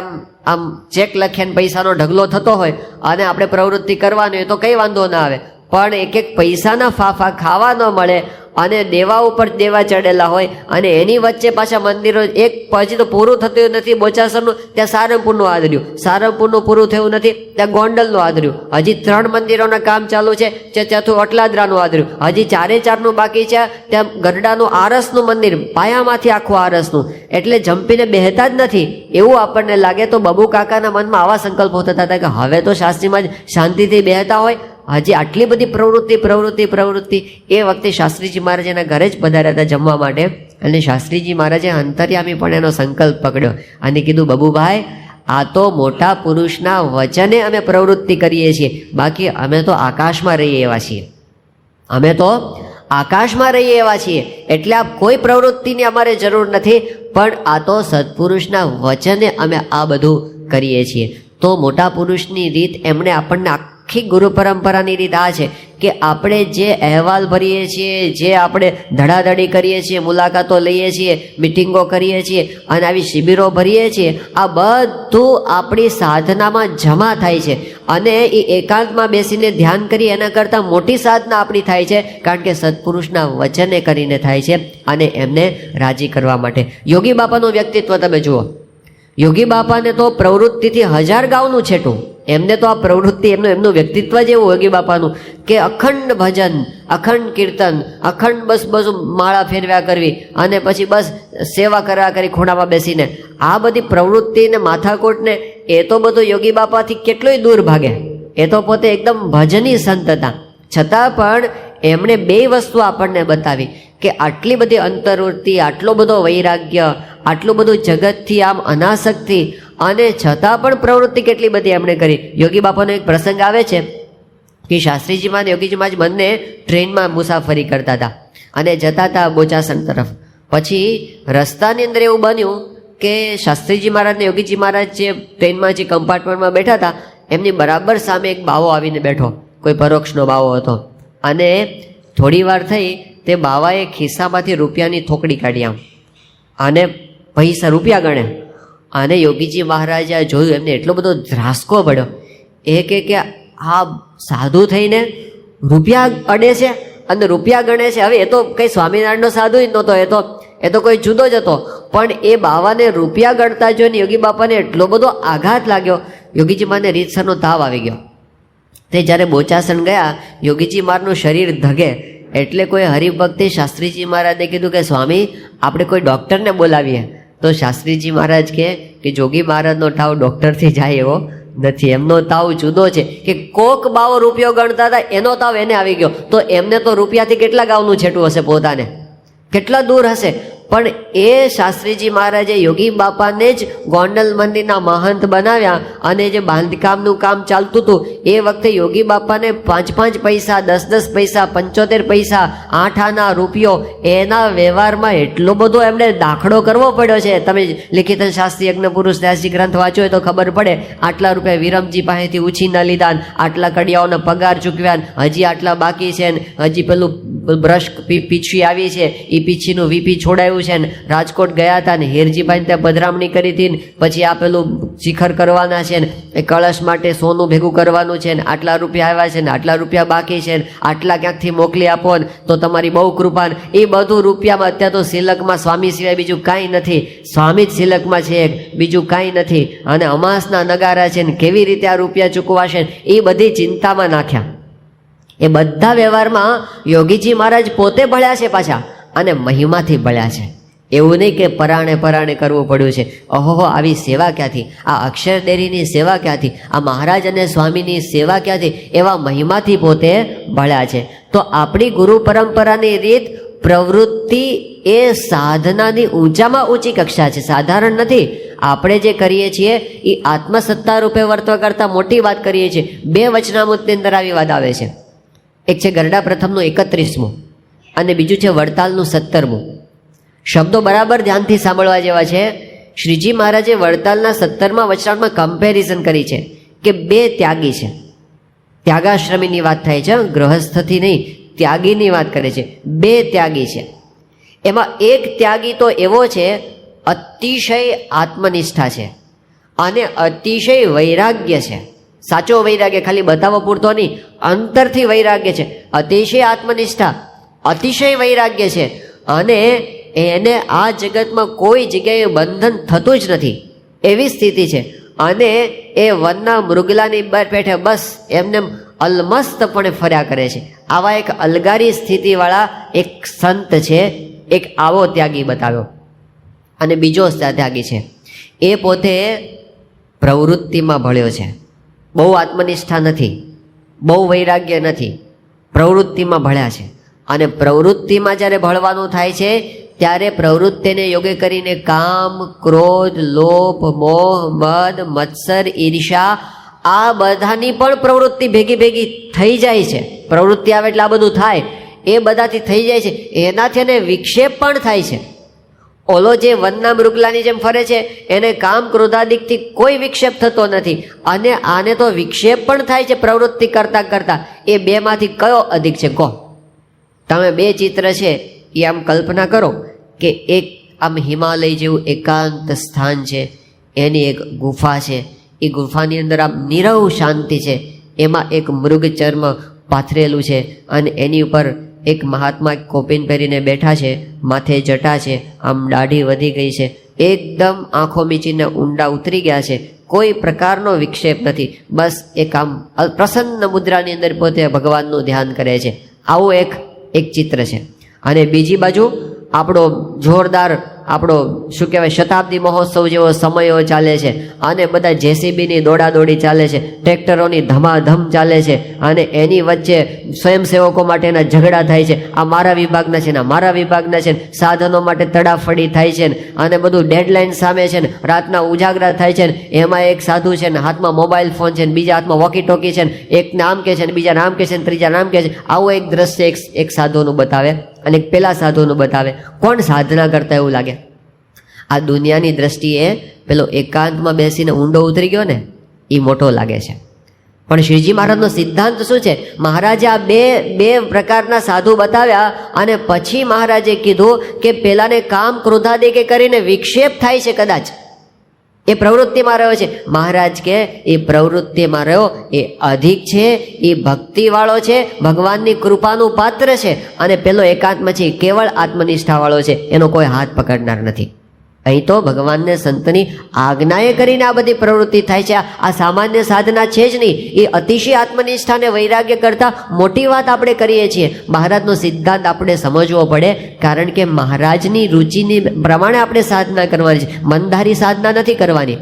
આમ ચેક લખીને પૈસાનો ઢગલો થતો હોય અને આપણે પ્રવૃત્તિ કરવાની હોય તો કંઈ વાંધો ના આવે. પણ એક એક પૈસાના ફાફા ખાવા ન મળે અને દેવા ઉપર દેવા ચડેલા હોય, અને એની વચ્ચે પાછા મંદિરો, એક પછી તો પૂરું થતું નથી બોચાસરનું, ત્યાં સારંગપુરનું આદર્યું, સારંગપુરનું પૂરું થયું નથી, ત્યાં ગોંડલનું આદર્યું, હજી 3 મંદિરોના કામ ચાલુ છે, ચોથું અટલાદરાનું આદર્યું, હજી 4 બાકી છે, ત્યાં ગરડાનું આરસનું મંદિર, પાયામાંથી આખું આરસનું. એટલે જંપીને બેહતા જ નથી એવું આપણને લાગે. તો બબુ કાકાના મનમાં આવા સંકલ્પો થતા હતા કે હવે તો શાસ્ત્રીમાં જ શાંતિથી બેહતા હોય, હજી આટલી બધી પ્રવૃત્તિ. એ વખતે શાસ્ત્રીજી મહારાજ એના ઘરે જ પધાર્યા હતા જમવા માટે, અને શાસ્ત્રીજી મહારાજે અંતર્યામી પણ એનો સંકલ્પ પકડ્યો અને કીધું, બબુભાઈ, આ તો મોટા પુરુષના વચને અમે પ્રવૃત્તિ કરીએ છીએ, બાકી અમે તો આકાશમાં રહીએ એવા છીએ. અમે તો આકાશમાં રહીએ એવા છીએ, એટલે આ કોઈ પ્રવૃત્તિની અમારે જરૂર નથી, પણ આ તો સત્પુરુષના વચને અમે આ બધું કરીએ છીએ. તો મોટા પુરુષની રીત એમણે આપણને આખી ગુરુ પરંપરાની રીત આ છે કે આપણે જે અહેવાલ ભરીએ છીએ, જે આપણે ધડાધડી કરીએ છીએ, મુલાકાતો લઈએ છીએ, મિટિંગો કરીએ છીએ અને આવી શિબિરો ભરીએ છીએ, આ બધું આપણી સાધનામાં જમા થાય છે. અને એ એકાંતમાં બેસીને ધ્યાન કરી એના કરતાં મોટી સાધના આપણી થાય છે, કારણ કે સત્પુરુષના વચને કરીને થાય છે અને એમને રાજી કરવા માટે. યોગી બાપાનું વ્યક્તિત્વ તમે જુઓ. યોગી બાપાને તો પ્રવૃત્તિથી 1000 ગાઉનું છેટું. એમને તો આ પ્રવૃત્તિ, એમનું વ્યક્તિત્વ જ એવું યોગી બાપાનું કે અખંડ ભજન, અખંડ કીર્તન, અખંડ બસ માળા ફેરવ્યા કરવી અને પછી બસ સેવા કરવા કરી ખૂણામાં બેસીને. આ બધી પ્રવૃત્તિ ને માથાકોટને એ તો બધું યોગી બાપાથી કેટલોય દૂર ભાગે. એ તો પોતે એકદમ ભજની સંત હતા. છતાં પણ એમણે 2 વસ્તુ આપણને બતાવી કે આટલી બધી અંતર્વૃત્તિ, આટલો બધો વૈરાગ્ય, આટલું બધું જગતથી આમ અનાસક્તિ, અને છતાં પણ પ્રવૃત્તિ કેટલી બધી એમણે કરી. યોગી બાપાનો એક પ્રસંગ આવે છે કે શાસ્ત્રીજીમાં અને યોગીજીમાં જ બંને ટ્રેનમાં મુસાફરી કરતા હતા અને જતા હતા બોચાસણ તરફ. પછી રસ્તાની અંદર એવું બન્યું કે શાસ્ત્રીજી મહારાજ ને યોગીજી મહારાજ જે ટ્રેનમાં જે કમ્પાર્ટમેન્ટમાં બેઠા હતા, એમની બરાબર સામે એક બાવો આવીને બેઠો, કોઈ પરોક્ષનો બાવો હતો. અને થોડી વાર થઈ તે બાવાએ ખિસ્સામાંથી રૂપિયાની થોકડી કાઢી આમ અને પૈસા રૂપિયા ગણે. અને યોગીજી મહારાજે જોયું, એમને એટલો બધો ધ્રાસકો પડ્યો. એ કે આ સાધુ થઈને રૂપિયા અડે છે અને રૂપિયા ગણે છે. હવે એ તો કંઈ સ્વામિનારાયણનો સાધુ જ નહોતો, એ તો કોઈ જુદો જ હતો. પણ એ બાવાને રૂપિયા ગણતા જોઈને યોગી બાપાને એટલો બધો આઘાત લાગ્યો. યોગીજી મહારાજને રીતસરનો તાવ આવી ગયો. તે જ્યારે બોચાસણ ગયા, યોગીજી મહારાજનું શરીર ધગે એટલે કોઈ હરિભક્તે શાસ્ત્રીજી મહારાજે કીધું કે સ્વામી, આપણે કોઈ ડૉક્ટરને બોલાવીએ. તો શાસ્ત્રીજી મહારાજ કહે કે જોગી મહારાજનો તાવ ડૉક્ટરથી જાય એવો નથી. એમનો તાવ જુદો છે કે કોક બાવો રૂપિયો ગણતા હતા, એનો તાવ એને આવી ગયો. તો એમને તો રૂપિયાથી કેટલા ગાઉનું છેટું હશે, પોતાને કેટલા દૂર હશે. પણ એ શાસ્ત્રીજી મહારાજે યોગી બાપાને જ ગોંડલ મંદિરના મહંત બનાવ્યા. અને જે બાંધકામનું કામ ચાલતું હતું એ વખતે યોગી બાપાને 5 પૈસા, 10 પૈસા, 75 પૈસા, 8 આના રૂપિયો, એના વ્યવહારમાં એટલો બધો એમને દાખલો કરવો પડ્યો છે. તમે લિખિત શાસ્ત્રી યજ્ઞ પુરુષ દાસજી ગ્રંથ વાંચો હોય તો ખબર પડે. આટલા રૂપિયા વિરમજી પાસેથી ઉછીના લીધા, આટલા કડિયાઓના પગાર ચૂકવ્યા, હજી આટલા બાકી છે, હજી પેલું બ્રશ પીછી આવી છે, એ પીછીનું વીપી છોડાયું છે ને રાજકોટ ગયા હતા ને હેરજીભાઈને ત્યાં પધરામણી કરી હતી ને પછી આ પેલું શિખર કરવાના છે ને એ કળશ માટે સોનું ભેગું કરવાનું છે ને આટલા રૂપિયા આવ્યા છે ને આટલા રૂપિયા બાકી છે ને આટલા ક્યાંકથી મોકલી આપો ને તો તમારી બહુ કૃપા. એ બધું રૂપિયામાં અત્યારે તો સિલકમાં સ્વામી સિવાય બીજું કાંઈ નથી. સ્વામી જ સિલકમાં છે, બીજું કાંઈ નથી. અને અમાસના નગારા છે ને કેવી રીતે આ રૂપિયા ચૂકવાશે એ બધી ચિંતામાં નાખ્યા. એ બધા વ્યવહારમાં યોગીજી મહારાજ પોતે ભળ્યા છે પાછા, અને મહિમાથી ભળ્યા છે. એવું નહીં કે પરાણે પરાણે કરવું પડ્યું છે. ઓહો, આવી સેવા ક્યાંથી? આ અક્ષરદેરીની સેવા ક્યાંથી? આ મહારાજ અને સ્વામીની સેવા ક્યાંથી? એવા મહિમાથી પોતે ભળ્યા છે. તો આપણી ગુરુ પરંપરાની રીત પ્રવૃત્તિ એ સાધનાની ઊંચામાં ઊંચી કક્ષા છે, સાધારણ નથી. આપણે જે કરીએ છીએ એ આત્મસત્તા રૂપે વર્તવા કરતાં મોટી વાત કરીએ છીએ. 2 વચનામૃતની અંદર આવી વાત આવે છે. એક છે ગરડા પ્રથમનું 31મું અને બીજું છે વડતાલનું 17મું. શબ્દો બરાબર ધ્યાનથી સાંભળવા જેવા છે. શ્રીજી મહારાજે વડતાલના 17મા વચનામૃતમાં કમ્પેરિઝન કરી છે કે 2 ત્યાગી છે. ત્યાગાશ્રમીની વાત થાય છે, ગૃહસ્થથી નહીં, ત્યાગીની વાત કરે છે. 2 ત્યાગી છે. એમાં એક ત્યાગી તો એવો છે અતિશય આત્મનિષ્ઠા છે અને અતિશય વૈરાગ્ય છે. સાચો વૈરાગ્ય, ખાલી બતાવો પૂરતો નહીં, અંતરથી વૈરાગ્ય છે. અતિશય આત્મનિષ્ઠા, અતિશય વૈરાગ્ય છે અને એને આ જગતમાં કોઈ જગ્યાએ બંધન થતું જ નથી એવી સ્થિતિ છે. અને એ વનના મૃગલાની પેઠે બસ એમને અલમસ્તપણે ફર્યા કરે છે. આવા એક અલગારી સ્થિતિવાળા એક સંત છે. એક આવો ત્યાગી બતાવ્યો. અને બીજો ત્યાગી છે એ પોતે પ્રવૃત્તિમાં ભળ્યો છે. બહુ આત્મનિષ્ઠા નથી, બહુ વૈરાગ્ય નથી, પ્રવૃત્તિમાં ભળ્યા છે. અને પ્રવૃત્તિમાં જ્યારે ભળવાનું થાય છે ત્યારે પ્રવૃત્તિને યોગ્ય કરીને કામ, ક્રોધ, લોભ, મોહ, મદ, મત્સર, ઈર્ષા આ બધાની પણ પ્રવૃત્તિ ભેગી થઈ જાય છે. પ્રવૃત્તિ આવે એટલે આ બધું થાય, એ બધાથી થઈ જાય છે. એનાથી એને વિક્ષેપ પણ થાય છે. ઓલો જે વનના મૃગલાની જેમ ફરે છે એને કામ ક્રોધાદિકથી કોઈ વિક્ષેપ થતો નથી, અને આને તો વિક્ષેપ પણ થાય છે પ્રવૃત્તિ કરતા કરતા. એ 2માંથી કયો અધિક છે કહો? તમે 2 ચિત્ર છે એ આમ કલ્પના કરો કે એક આમ હિમાલય જેવું એકાંત સ્થાન છે, એની એક ગુફા છે. એ ગુફાની અંદર આમ નીરવ શાંતિ છે. એમાં એક મૃગ ચર્મ પાથરેલું છે અને એની ઉપર એક મહાત્મા કોપીન પહેરીને બેઠા છે, માથે જટા છે, આમ દાઢી વધી ગઈ છે, એકદમ આંખો મીચીને ઊંડા ઉતરી ગયા છે. કોઈ પ્રકારનો વિક્ષેપ નથી, બસ એક આમ પ્રસન્ન મુદ્રાની અંદર પોતે ભગવાનનું ધ્યાન કરે છે. આવું એક ચિત્ર છે. અને બીજી બાજુ આપણો જોરદાર આપણો શું કહેવાય શતાબ્દી મહોત્સવ જેવો સમયો ચાલે છે અને બધા જેસીબીની દોડાદોડી ચાલે છે, ટ્રેક્ટરોની ધમાધમ ચાલે છે અને એની વચ્ચે સ્વયંસેવકો માટેના ઝઘડા થાય છે. આ મારા વિભાગના છે ને મારા વિભાગના છે ને, સાધનો માટે તડાફડી થાય છે ને, અને બધું ડેડલાઇન સામે છે ને, રાતના ઉજાગરા થાય છે ને. એમાં એક સાધુ છે ને હાથમાં મોબાઈલ ફોન છે ને, બીજા હાથમાં વોકી ટોકી છે ને, એક નામ કહે છે ને, બીજા નામ કહે છે ને, ત્રીજા નામ કહે છે. આવું એક દ્રશ્ય એક સાધુનું બતાવે અને એક પેલા સાધુનું બતાવે. કોણ સાધના કરતા એવું લાગે? આ દુનિયાની દ્રષ્ટિએ પેલો એકાંતમાં બેસીને ઊંડો ઉતરી ગયો ને એ મોટો લાગે છે. પણ શ્રીજી મહારાજનો સિદ્ધાંત શું છે? મહારાજે આ બે પ્રકારના સાધુ બતાવ્યા અને પછી મહારાજે કીધું કે પેલાને કામ ક્રોધાદિ કે કરીને વિક્ષેપ થાય છે, કદાચ એ પ્રવૃત્તિમાં રહ્યો છે. મહારાજ કે એ પ્રવૃત્તિમાં રહ્યો એ અધિક છે, એ ભક્તિવાળો છે, ભગવાનની કૃપાનું પાત્ર છે. અને પેલો એકાંતમાં છે કેવળ આત્મનિષ્ઠાવાળો છે, એનો કોઈ હાથ પકડનાર નથી. અહીં તો ભગવાનને સંતની આજ્ઞાએ કરીને આ બધી પ્રવૃત્તિ થાય છે. આ સામાન્ય સાધના છે જ નહીં, એ અતિશય આત્મનિષ્ઠા અને વૈરાગ્ય કરતાં મોટી વાત આપણે કરીએ છીએ. મહારાજનો સિદ્ધાંત આપણે સમજવો પડે, કારણ કે મહારાજની રુચિની પ્રમાણે આપણે સાધના કરવાની છે, મનધારી સાધના નથી કરવાની.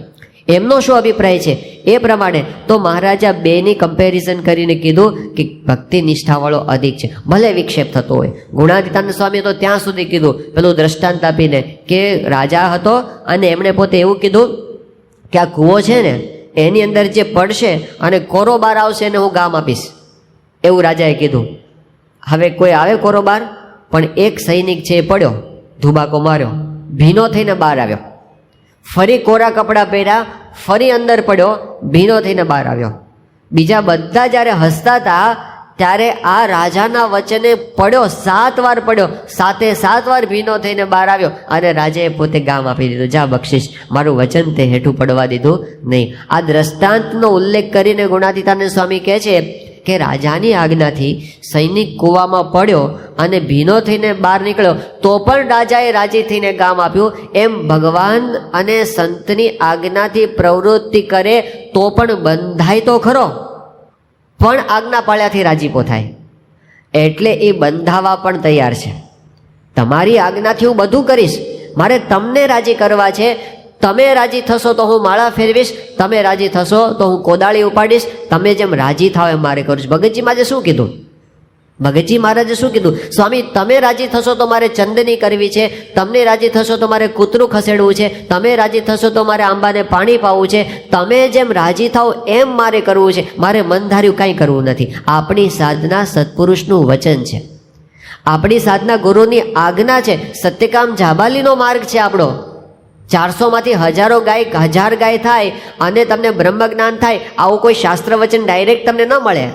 એમનો શું અભિપ્રાય છે એ પ્રમાણે તો મહારાજા 2ની કમ્પેરિઝન કરીને કીધું કે ભક્તિ નિષ્ઠાવાળો અધિક છે, ભલે વિક્ષેપ થતો હોય. ગુણાતીતાનંદ સ્વામી તો ત્યાં સુધી કીધું, પેલું દ્રષ્ટાંત આપીને કે રાજા હતો અને એમણે પોતે એવું કીધું કે આ કૂવો છે ને એની અંદર જે પડશે અને કોરો બાર આવશે એને હું ગામ આપીશ, એવું રાજાએ કીધું. હવે કોઈ આવે કોરો બાર? પણ એક સૈનિક છે એ પડ્યો, ધુબાકો માર્યો, ભીનો થઈને બહાર આવ્યો. ફરી કોરા કપડાં પહેર્યા, ફરી અંદર પડ્યો, ભીનો થઈને બહાર આવ્યો. બીજા બધા જ્યારે હસતા હતા ત્યારે આ રાજાના વચને પડ્યો, 7 વાર પડ્યો, 7 વાર ભીનો થઈને બહાર આવ્યો અને રાજાએ પોતે ગામ આપી દીધું, જા બક્ષિસ, મારું વચન તે હેઠું પડવા દીધું નહીં. આ દ્રષ્ટાંતનો ઉલ્લેખ કરીને ગુણાતીતાનંદ સ્વામી કહે છે કે રાજાની આજ્ઞાથી સૈનિક કૂવામાં પડ્યો અને ભીનો થઈને બહાર નીકળ્યો તો પણ રાજાએ રાજી થઈને ગામ આપ્યું. એમ ભગવાન અને સંતની આજ્ઞાથી પ્રવૃત્તિ કરે તો પણ બંધાય તો ખરો, પણ આજ્ઞા પાળ્યાથી રાજીપો થાય. એટલે એ બંધાવા પણ તૈયાર છે. તમારી આજ્ઞાથી હું બધું કરીશ, મારે તમને રાજી કરવા છે. તમે રાજી થશો તો હું માળા ફેરવીશ, તમે રાજી થશો તો હું કોદાળી ઉપાડીશ, તમે જેમ રાજી થાવ એમ મારે કરું છું. ભગતજી મહારાજે શું કીધું? ભગતજી મહારાજે શું કીધું? સ્વામી તમે રાજી થશો તો મારે ચંદની કરવી છે, તમને રાજી થશો તો મારે કૂતરું ખસેડવું છે, તમે રાજી થશો તો મારે આંબાને પાણી પાવું છે, તમે જેમ રાજી થાવ એમ મારે કરવું છે, મારે મનધાર્યું કાંઈ કરવું નથી. આપણી સાધના સત્પુરુષનું વચન છે, આપણી સાધના ગુરુની આજ્ઞા છે. સત્યકામ જાબાલીનો માર્ગ છે આપણો. 400માંથી 1000 ગાય થાય અને તમને બ્રહ્મ જ્ઞાન થાય, આવું કોઈ શાસ્ત્ર વચન ડાયરેક્ટ તમને ન મળે.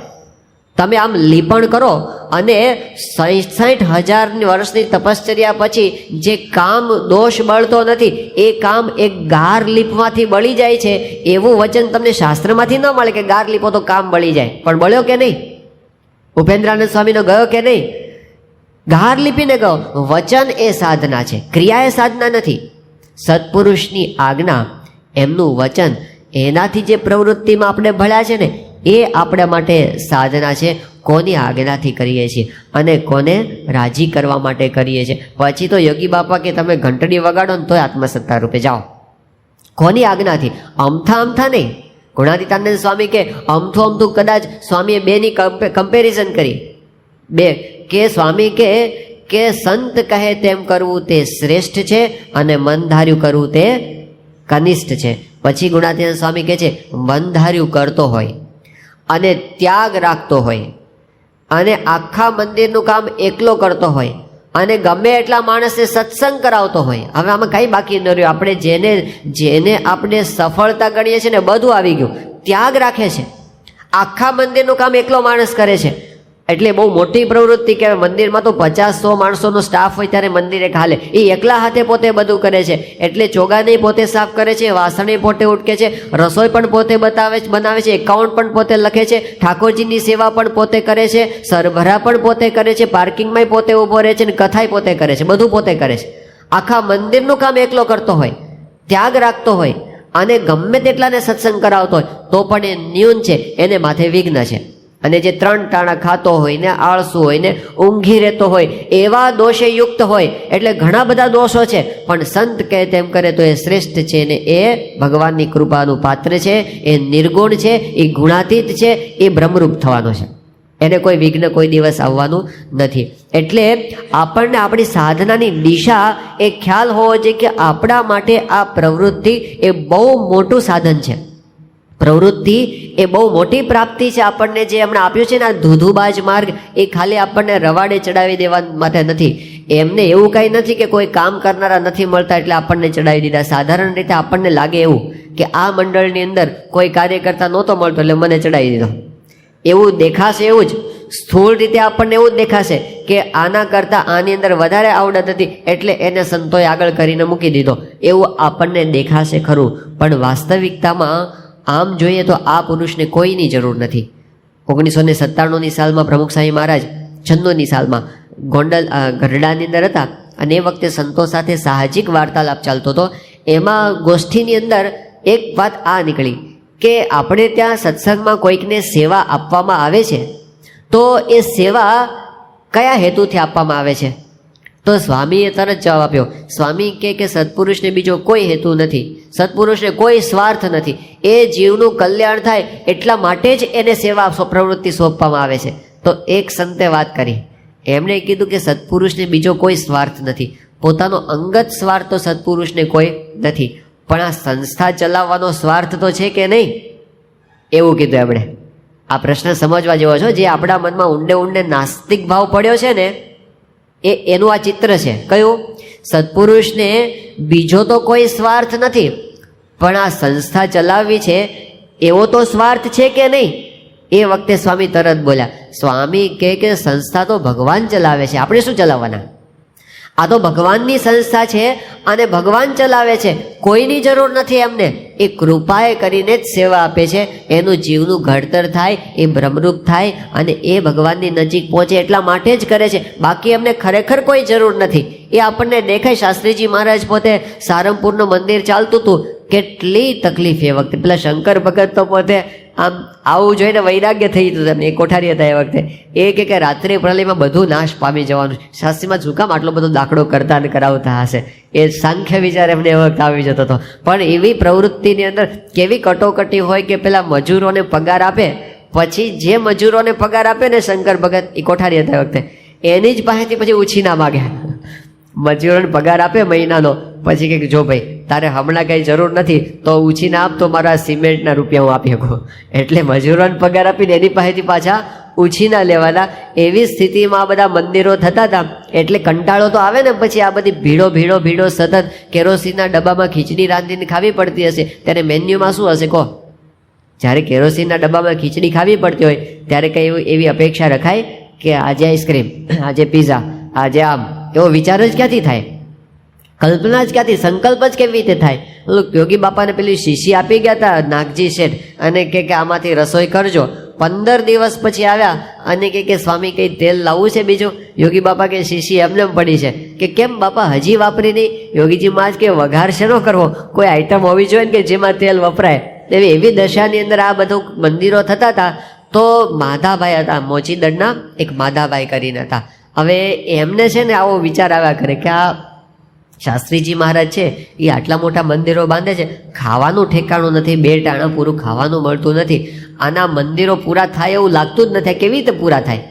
તમે આમ લીપણ કરો અને 66,000 વર્ષની તપશ્ચર્યા પછી જે કામ દોષ બળતો નથી એ કામ એક ગાર લીપમાંથી બળી જાય છે, એવું વચન તમને શાસ્ત્રમાંથી ન મળે કે ગાર લીપો તો કામ બળી જાય. પણ બળ્યો કે નહીં? ઉપેન્દ્રાનંદ સ્વામીનો ગયો કે નહીં? ગાર લીપીને ગયો. વચન એ સાધના છે, ક્રિયા એ સાધના નથી. સત્પુરુષની આજ્ઞા, એમનું વચન, એનાથી જે પ્રવૃત્તિમાં આપણે ભળ્યા છે ને એ આપણા માટે સાધના છે. કોની આજ્ઞાથી કરીએ છીએ અને કોને રાજી કરવા માટે કરીએ છીએ. પછી તો યોગી બાપા કે તમે ઘંટડી વગાડો ને તોય આત્મસત્તા રૂપે જાઓ. કોની આજ્ઞાથી? અમથા નહીં. ગુણાતીતાનંદ સ્વામી કે અમથું કદાચ સ્વામીએ બેની કમ્પેરિઝન કરી. બે કે સ્વામી કે સંત કહે તેમ કરવું તે શ્રેષ્ઠ છે અને મનધાર્યું કરવું તે કનિષ્ઠ છે. પછી ગુણાતીતાનંદ સ્વામી કહે છે મનધાર્યું કરતો હોય અને ત્યાગ રાખતો હોય અને આખા મંદિરનું કામ એકલો કરતો હોય અને ગમે એટલા માણસને સત્સંગ કરાવતો હોય. હવે આમાં કંઈ બાકી ન રહ્યું. આપણે જેને આપણે સફળતા ગણીએ છીએ ને બધું આવી ગયું. ત્યાગ રાખે છે, આખા મંદિરનું કામ એકલો માણસ કરે છે, એટલે બહુ મોટી પ્રવૃત્તિ કહેવાય. મંદિરમાં તો 50-100 માણસોનો સ્ટાફ હોય ત્યારે મંદિર એક હાલે. એ એકલા હાથે પોતે બધું કરે છે. એટલે ચોગાને પોતે સાફ કરે છે, વાસણે પોતે ઉટકે છે, રસોઈ પણ પોતે બનાવે છે, એકાઉન્ટ પણ પોતે લખે છે, ઠાકોરજીની સેવા પણ પોતે કરે છે, સરભરા પણ પોતે કરે છે, પાર્કિંગમાંય પોતે ઊભો રહે છે અને કથાય પોતે કરે છે, બધું પોતે કરે છે. આખા મંદિરનું કામ એકલો કરતો હોય, ત્યાગ રાખતો હોય અને ગમે તેટલાને સત્સંગ કરાવતો હોય તો પણ એ ન્યૂન છે, એને માથે વિઘ્ન છે. અને જે 3 ટાણા ખાતો હોય ને, આળસુ હોય ને, ઊંઘી રહેતો હોય, એવા દોષે યુક્ત હોય. એટલે ઘણા બધા દોષો છે, પણ સંત કહે તેમ કરે તો એ શ્રેષ્ઠ છે ને એ ભગવાનની કૃપાનું પાત્ર છે, એ નિર્ગુણ છે, એ ગુણાતીત છે, એ બ્રહ્મરૂપ થવાનો છે. એને કોઈ વિઘ્ન કોઈ દિવસ આવવાનું નથી. એટલે આપણને આપણી સાધનાની દિશા એ ખ્યાલ હોવો જોઈએ કે આપણા માટે આ પ્રવૃત્તિ એ બહુ મોટું સાધન છે. પ્રવૃત્તિ એ બહુ મોટી પ્રાપ્તિ છે. આપણને જે હમણાં આપ્યું છે ને આ ધૂધુબાજ માર્ગ, એ ખાલી આપણને રવાડે ચડાવી દેવા માટે નથી. એમને એવું કાંઈ નથી કે કોઈ કામ કરનારા નથી મળતા એટલે આપણને ચડાવી દીધા. સાધારણ રીતે આપણને લાગે એવું કે આ મંડળની અંદર કોઈ કાર્યકર્તા નહોતો મળતો એટલે મને ચડાવી દીધો, એવું દેખાશે. એવું જ સ્થૂળ રીતે આપણને એવું જ દેખાશે કે આના કરતાં આની અંદર વધારે આવડત હતી એટલે એને સંતોએ આગળ કરીને મૂકી દીધો, એવું આપણને દેખાશે ખરું. પણ વાસ્તવિકતામાં આમ જોઈએ તો આ પુરુષને કોઈની જરૂર નથી. 1997ની સાલમાં પ્રમુખ સ્વામી મહારાજ 96ની સાલમાં ગોંડલ ગઢડાની અંદર હતા અને એ વખતે સંતો સાથે સાહજિક વાર્તાલાપ ચાલતો હતો. એમાં ગોષ્ઠીની અંદર એક વાત આ નીકળી કે આપણે ત્યાં સત્સંગમાં કોઈકને સેવા આપવામાં આવે છે તો એ સેવા કયા હેતુથી આપવામાં આવે છે? તો સ્વામીએ તરત જવાબ આપ્યો. સ્વામી કે સત્પુરુષને બીજો કોઈ હેતુ નથી, સત્પુરુષને કોઈ સ્વાર્થ નથી, એ જીવનું કલ્યાણ થાય એટલા માટે જ એને સેવા પ્રવૃત્તિ સોંપવામાં આવે છે. તો એક સંતે વાત કરી, એમણે કીધું કે સત્પુરુષને બીજો કોઈ સ્વાર્થ નથી, પોતાનો અંગત સ્વાર્થ તો સત્પુરુષને કોઈ નથી, પણ આ સંસ્થા ચલાવવાનો સ્વાર્થ તો છે કે નહીં, એવું કીધું એમણે. આ પ્રશ્ન સમજવા જેવો છે. જે આપણા મનમાં ઊંડે નાસ્તિક ભાવ પડ્યો છે ને એનું આ ચિત્ર છે. કયું? સત્પુરુષને બીજો તો કોઈ સ્વાર્થ નથી, પણ આ સંસ્થા ચલાવવી છે એવો તો સ્વાર્થ છે કે નહીં, એ વખતે સ્વામી તરત બોલ્યા, સ્વામી કે સંસ્થા તો ભગવાન ચલાવે છે, આપણે શું ચલાવવાના? આ તો ભગવાનની સંસ્થા છે અને ભગવાન ચલાવે છે, કોઈની જરૂર નથી એમને. એ કૃપાએ કરીને જ સેવા આપે છે, એનું જીવનું ઘડતર થાય, એ બ્રહ્મરૂપ થાય અને એ ભગવાનની નજીક પહોંચે એટલા માટે જ કરે છે. બાકી એમને ખરેખર કોઈ જરૂર નથી. એ આપણને દેખાય. શાસ્ત્રીજી મહારાજ પોતે સારંગપુરનું મંદિર ચાલતું હતું, કેટલી તકલીફ એ વખતે. પેલા શંકર ભગત તો પોતે આમ આવું જોઈને વૈરાગ્ય થઈ જતું એમને. એ કોઠારી હતા એ વખતે. એ કે રાત્રિ પ્રલયમાં બધું નાશ પામી જવાનું. શાસ્ત્રીમાં શું કામ આટલો બધો દાખલો કરતા અને કરાવતા હશે? એ સાંખ્ય વિચાર એમને એ વખત આવી જતો હતો. પણ એવી પ્રવૃત્તિની અંદર કેવી કટોકટી હોય કે પેલા મજૂરોને પગાર આપે, પછી જે મજૂરોને પગાર આપે ને શંકર ભગત, એ કોઠારી હતા એ વખતે, એની જ પાસેથી પછી ઉછીના માગે. મજૂરોને પગાર આપે મહિનાનો, પછી કે જો ભાઈ તારે હમણાં કંઈ જરૂર નથી તો ઉછીના આપ, તો મારા સિમેન્ટના રૂપિયા હું આપી શકું. એટલે મજૂરોને પગાર આપીને એની પાસેથી પાછા ઉછીના લેવાના. એવી સ્થિતિમાં આ બધા મંદિરો થતા હતા. એટલે કંટાળો તો આવે ને પછી આ બધી ભીડો સતત કેરોસીનના ડબ્બામાં ખીચડી રાંધીને ખાવી પડતી હશે. ત્યારે મેન્યુમાં શું હશે કહો? જ્યારે કેરોસીનના ડબ્બામાં ખીચડી ખાવી પડતી હોય ત્યારે કંઈ એવી અપેક્ષા રખાય કે આજે આઈસ્ક્રીમ, આજે પીઝા, આજે આમ? એવો વિચાર જ ક્યાંથી થાય? કલ્પના જ ક્યાંથી? સંકલ્પ જ કેવી રીતે થાય? યોગી બાપાને પેલી શીશી આપી ગયા હતા નાગજી શેઠ, અને કે આમાંથી રસોઈ કરજો. 15 દિવસ પછી આવ્યા અને કે સ્વામી કંઈ તેલ લાવવું છે બીજું? યોગી બાપા કે શીશી એમને પડી છે. કે કેમ બાપા હજી વાપરી નહીં? યોગીજી મહારાજ કે વઘાર શેનો કરવો? કોઈ આઈટમ હોવી જોઈએ ને કે જેમાં તેલ વપરાય. એવી દશાની અંદર આ બધું મંદિરો થતા હતા. તો માધાભાઈ હતા, મોચીદડના એક માધાભાઈ કરીને હતા. હવે એમને છે ને આવો વિચાર આવ્યા કરે કે આ શાસ્ત્રીજી મહારાજ છે એ આટલા મોટા મંદિરો બાંધે છે, ખાવાનું ઠેકાણું નથી, 2 ટાણા પૂરું ખાવાનું મળતું નથી, આના મંદિરો પૂરા થાય એવું લાગતું જ નથી. કેવી રીતે પૂરા થાય?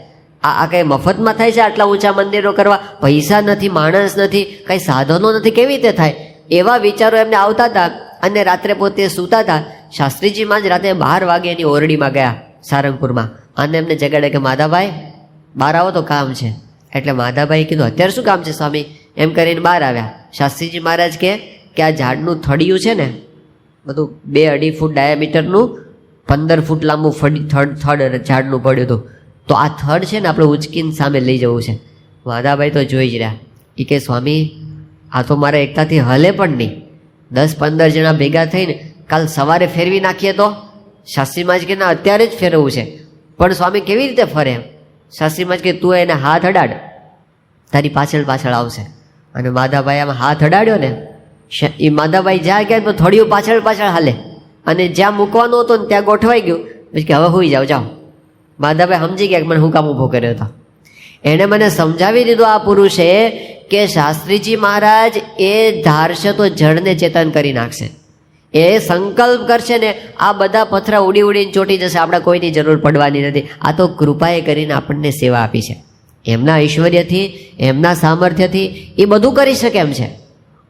આ કંઈ મફતમાં થાય છે આટલા ઊંચા મંદિરો કરવા? પૈસા નથી, માણસ નથી, કંઈ સાધનો નથી, કેવી રીતે થાય? એવા વિચારો એમને આવતા હતા. અને રાત્રે પોતે સૂતા હતા. શાસ્ત્રીજી મહારાજ રાતે 12 વાગે એની ઓરડીમાં ગયા સારંગપુરમાં, અને એમને જગાડે કે માધાભાઈ બહાર આવો તો કામ છે. એટલે માધાભાઈ કીધું અત્યારે શું કામ છે સ્વામી? એમ કરીને બહાર આવ્યા. શાસ્ત્રીજી મહારાજ કે આ ઝાડનું થડિયું છે ને, બધું 2-2.5 ફૂટ ડાયામીટરનું, 15 ફૂટ લાંબુ થડ ઝાડનું પડ્યું હતું. તો આ થડ છે ને આપણે ઉચકીને સામે લઈ જવું છે. માધાભાઈ તો જોઈ જ રહ્યા. એ કે સ્વામી આ તો મારે એકતાથી હલે પણ નહીં. 10-15 જણા ભેગા થઈને કાલ સવારે ફેરવી નાખીએ તો? શાસ્ત્રી મહારાજ કે ના અત્યારે જ ફેરવવું છે. પણ સ્વામી કેવી રીતે ફરે? શાસ્ત્રી મહારાજ કે તું એને હાથ અડાડ, તારી પાછળ આવશે. અને માધાભાઈ આમાં હાથ અડાડ્યો ને, એ માધાભાઈ જ્યાં ગયા તો થોડીઓ પાછળ હાલે, અને જ્યાં મૂકવાનું હતું ને ત્યાં ગોઠવાઈ ગયું. પછી કે હવે હોઈ જાઓ. માધાભાઈ સમજી ગયા કે મને હું કામ ઊભો કર્યો હતો. એણે મને સમજાવી દીધું આ પુરુષે કે શાસ્ત્રીજી મહારાજ એ ધારશે તો જળને ચેતન કરી નાખશે. એ સંકલ્પ કરશે ને આ બધા પથરા ઉડીને ચોટી જશે. આપણે કોઈની જરૂર પડવાની નથી. આ તો કૃપાએ કરીને આપણને સેવા આપી છે. એમના ઐશ્વર્યથી, એમના સામર્થ્યથી એ બધું કરી શકે એમ છે,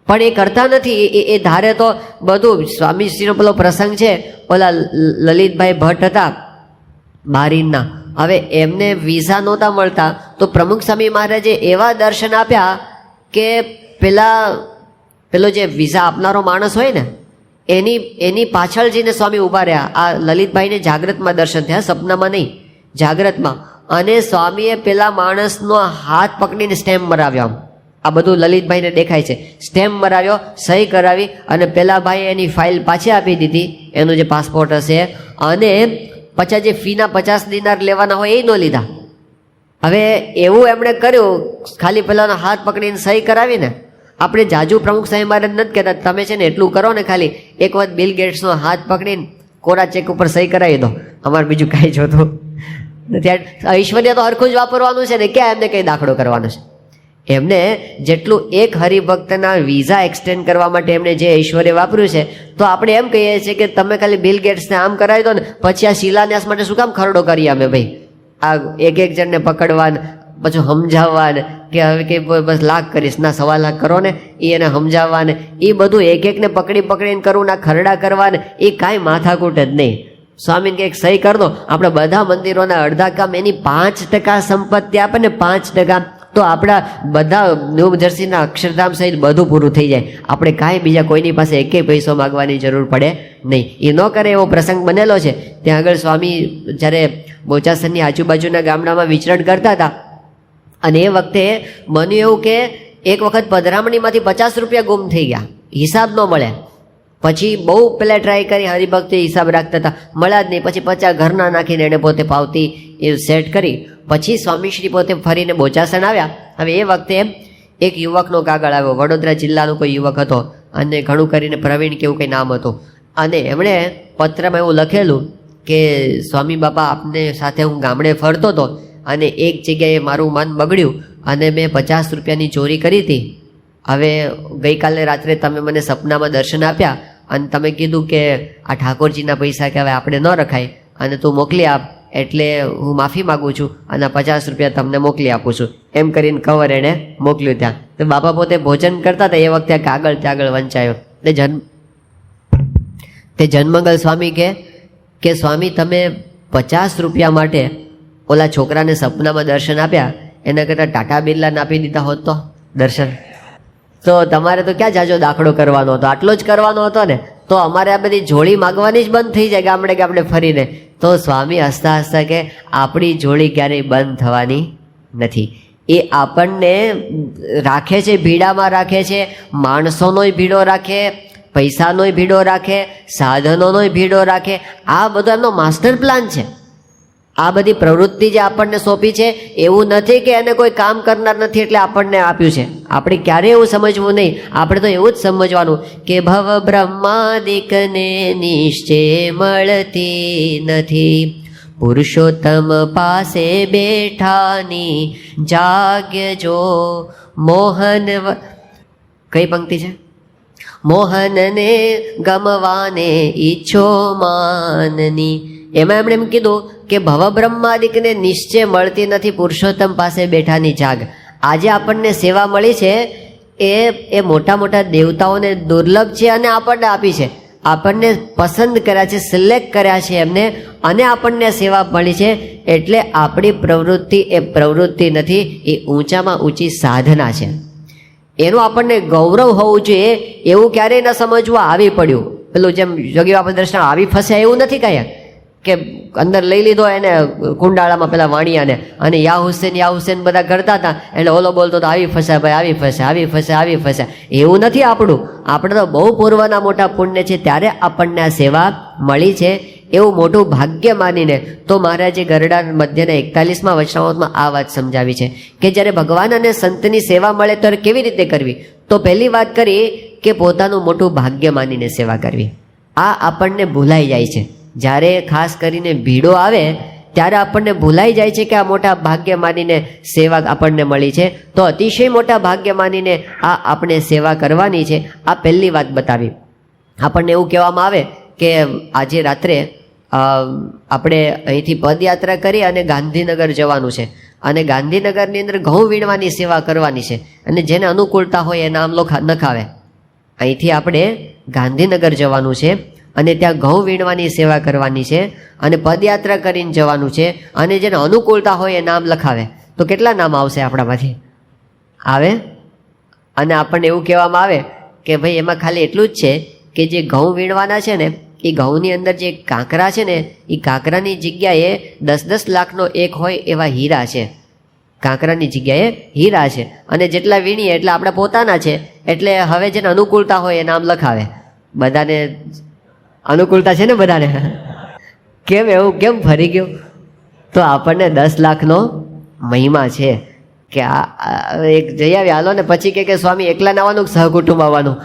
પણ એ કરતા નથી. એ ધારે તો બધું. સ્વામીશ્રીનો પેલો પ્રસંગ છે, ઓલા લલિતભાઈ ભટ્ટ હતા બારીના. હવે એમને વિઝા નહોતા મળતા, તો પ્રમુખ સ્વામી મહારાજે એવા દર્શન આપ્યા કે પેલો જે વિઝા આપનારો માણસ હોય ને એની પાછળ જઈને સ્વામી ઊભા રહ્યા. આ લલિતભાઈને જાગ્રતમાં દર્શન થયા, સપનામાં નહીં, જાગ્રતમાં. અને સ્વામીએ પેલા માણસનો હાથ પકડીને સ્ટેમ્પ મરાવ્યો. આ બધું લલિતભાઈને દેખાય છે. સ્ટેમ્પ મરાવ્યો, સહી કરાવી, અને પેલા ભાઈએ એની ફાઇલ પાછી આપી દીધી, એનું જે પાસપોર્ટ હશે. અને પછી જે ફીના 50 દિનાર લેવાના હોય એ ન લીધા. હવે એવું એમણે કર્યું, ખાલી પેલાનો હાથ પકડીને સહી કરાવીને. આપણે જાજુ પ્રમુખ સાહેબ મહારાજ નથી કહેતા, તમે છે ને એટલું કરો ને, ખાલી એક વખત બિલ ગેટ્સનો હાથ પકડીને કોરા ચેક ઉપર સહી કરાવી દો, અમારે બીજું કાંઈ જોતું નથી. ઐશ્વર્ય તો હરખું જ વાપરવાનું છે ને, ક્યાં એમને કંઈ દાખલો કરવાનો છે? એમને જેટલું એક હરિભક્તના વિઝા એક્સટેન્ડ કરવા માટે એમને જે ઐશ્વર્ય વાપર્યું છે, તો આપણે એમ કહીએ છીએ કે તમે ખાલી બિલ ગેટ્સને આમ કરાવી દો ને, પછી આ શિલાન્યાસ માટે શું કામ ખરડો કરીએ અમે ભાઈ? આ એક જણને પકડવાને, પછી સમજાવવાને કે હવે કે બસ લાખ કરીશ ના, 1.25 લાખ કરો ને, એને સમજાવવાને, એ બધું એકને પકડીને કરવું ના, ખરડા કરવાને, એ કાંઈ માથાકૂટ જ નહીં. સ્વામીને કંઈક સહી કરી દો. આપણે બધા મંદિરોના અડધા કામ એની 5% સંપત્તિ આપે ને, 5% તો આપણા બધા ન્યૂ જર્સીના અક્ષરધામ સહિત બધું પૂરું થઈ જાય. આપણે કાંઈ બીજા કોઈની પાસે એકેય પૈસો માગવાની જરૂર પડે નહીં. એ ન કરે એવો પ્રસંગ બનેલો છે. ત્યાં આગળ સ્વામી જ્યારે બોચાસણની આજુબાજુના ગામડામાં વિચરણ કરતા હતા અને એ વખતે બન્યું એવું કે એક વખત પધરામણીમાંથી 50 રૂપિયા ગુમ થઈ ગયા, હિસાબ ન મળે. પછી બહુ પહેલાં ટ્રાય કરી, હરિભક્તિ હિસાબ રાખતા હતા, મળ્યા જ નહીં. પછી 50 ઘરના નાખીને એને પોતે પાવતી એ સેટ કરી. પછી સ્વામીશ્રી પોતે ફરીને બોચાસણ આવ્યા. હવે એ વખતે એક યુવકનો કાગળ આવ્યો, વડોદરા જિલ્લાનો કોઈ યુવક હતો અને ઘણું કરીને પ્રવીણ કેવું કંઈ નામ હતું. અને એમણે પત્રમાં એવું લખેલું કે સ્વામી બાપા આપને સાથે હું ગામડે ફરતો હતો અને એક જગ્યાએ મારું મન બગડ્યું અને મેં 50 રૂપિયાની ચોરી કરી હતી. હવે ગઈકાલે રાત્રે તમે મને સપનામાં દર્શન આપ્યા અને તમે કીધું કે આ ઠાકોરજીના પૈસા કે હવે આપણે ન રખાય અને તું મોકલી આપ, એટલે હું માફી માગું છું અને 50 રૂપિયા તમને મોકલી આપું છું, એમ કરીને કવર એણે મોકલ્યું ત્યાં. તો બાપા પોતે ભોજન કરતા હતા એ વખતે કાગળ ત્યાં વંચાયો. તે જન્મંગલ સ્વામી કે સ્વામી તમે 50 રૂપિયા માટે ઓલા છોકરાને સપનામાં દર્શન આપ્યા, એના કરતાં ટાટા બિરલાને આપી દીધા હોત તો દર્શન, તો તમારે તો ક્યાં જાજો દાખલો કરવાનો હતો, આટલો જ કરવાનો હતો ને. તો અમારે આ બધી જોડી માગવાની જ બંધ થઈ જાય ગામડે ગામડે ફરીને. તો સ્વામી હસતા હસતા કે આપણી જોડી ક્યારેય બંધ થવાની નથી. એ આપણને રાખે છે, ભીડામાં રાખે છે, માણસોનોય ભીડો રાખે, પૈસાનોય ભીડો રાખે, સાધનોનોય ભીડો રાખે. આ બધો એમનો માસ્ટર પ્લાન છે. આ બધી પ્રવૃત્તિ જે આપણને સોંપી છે એવું નથી કે એને કોઈ કામ કરનાર નથી એટલે આપણને આપ્યું છે. આપણે ક્યારેય એવું સમજવું નહીં. આપણે તો એવું જ સમજવાનું કે ભવ બ્રહ્માદિકને નિશ્ચય મળતી નથી, પુરુષોત્તમ પાસે બેઠાની જાગ્યજો મોહન. કઈ પંક્તિ છે? મોહનને ગમવાને ઈચ્છો માનની. એમાં એમણે એમ કીધું કે ભવ બ્રહ્માદિકને નિશ્ચય મળતી નથી, પુરુષોત્તમ પાસે બેઠાની જાગ. આજે આપણને સેવા મળી છે એ મોટા મોટા દેવતાઓને દુર્લભ છે અને આપણને આપી છે. આપણને પસંદ કર્યા છે, સિલેક્ટ કર્યા છે એમને, અને આપણને સેવા મળી છે. એટલે આપણી પ્રવૃત્તિ એ પ્રવૃત્તિ નથી, એ ઊંચામાં ઊંચી સાધના છે. એનું આપણને ગૌરવ હોવું જોઈએ. એવું ક્યારેય ન સમજવું આવી પડ્યું. પેલું જેમ યોગી બાપા દર્શન આવી ફસે એવું નથી કહ્યા કે અંદર લઈ લીધો એને કુંડાળામાં પેલા વાણિયાને અને યા હુસેન બધા કરતા હતા એટલે ઓલો બોલતો તો આવી ફસે ભાઈ, આવી ફસે, આવી ફસે, આવી ફસે. એવું નથી આપણું. આપણે તો બહુ પૂર્વના મોટા પુણ્ય છે ત્યારે આપણને આ સેવા મળી છે. એવું મોટું ભાગ્ય માનીને તો મહારાજે ગરડા મધ્યના 41મા વચનામૃતમાં આ વાત સમજાવી છે કે જ્યારે ભગવાન અને સંતની સેવા મળે ત્યારે કેવી રીતે કરવી. તો પહેલી વાત કરી કે પોતાનું મોટું ભાગ્ય માનીને સેવા કરવી. આ આપણને ભૂલાઈ જાય છે. જ્યારે ખાસ કરીને ભીડો આવે ત્યારે આપણને ભૂલાઈ જાય છે કે આ મોટા ભાગ્ય માનીને સેવા આપણને મળી છે. તો અતિશય મોટા ભાગ્ય માનીને આ આપણે સેવા કરવાની છે. આ પહેલી વાત બતાવી. આપણને એવું કહેવામાં આવે કે આજે રાત્રે આપણે અહીંથી પદયાત્રા કરી અને ગાંધીનગર જવાનું છે અને ગાંધીનગરની અંદર ઘઉં વીણવાની સેવા કરવાની છે અને જેને અનુકૂળતા હોય એ નામ નખાવે. અહીંથી આપણે ગાંધીનગર જવાનું છે અને ત્યાં ઘઉં વીણવાની સેવા કરવાની છે અને પદયાત્રા કરીને જવાનું છે અને જેને અનુકૂળતા હોય એ નામ લખાવે. તો કેટલા નામ આવશે આપણામાંથી? આવે. અને આપણને એવું કહેવામાં આવે કે ભાઈ એમાં ખાલી એટલું જ છે કે જે ઘઉં વીણવાના છે ને એ ઘઉંની અંદર જે કાંકરા છે ને એ કાંકરાની જગ્યાએ 10-10 લાખનો એક હોય એવા હીરા છે. કાંકરાની જગ્યાએ હીરા છે અને જેટલા વીણીએ એટલા આપણા પોતાના છે. એટલે હવે જેને અનુકૂળતા હોય એ નામ લખાવે. બધાને અનુકૂળતા છે ને બધાને? કેમ એવું કેમ ફરી ગયું? તો આપણને 10 લાખનો મહિમા છે કે આ એક જઈ આવી હાલો ને પછી કે સ્વામી એકલા આવવાનું સહકુટુંબ આવવાનું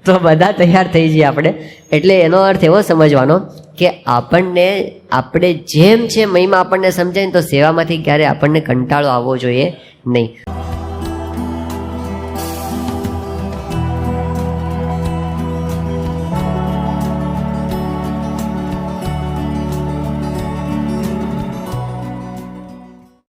તો બધા તૈયાર થઈ જઈએ આપણે. એટલે એનો અર્થ એવો સમજવાનો કે આપણને આપણે જેમ છે મહિમા આપણને સમજાય ને તો સેવામાંથી ક્યારે આપણને કંટાળો આવવો જોઈએ નહીં.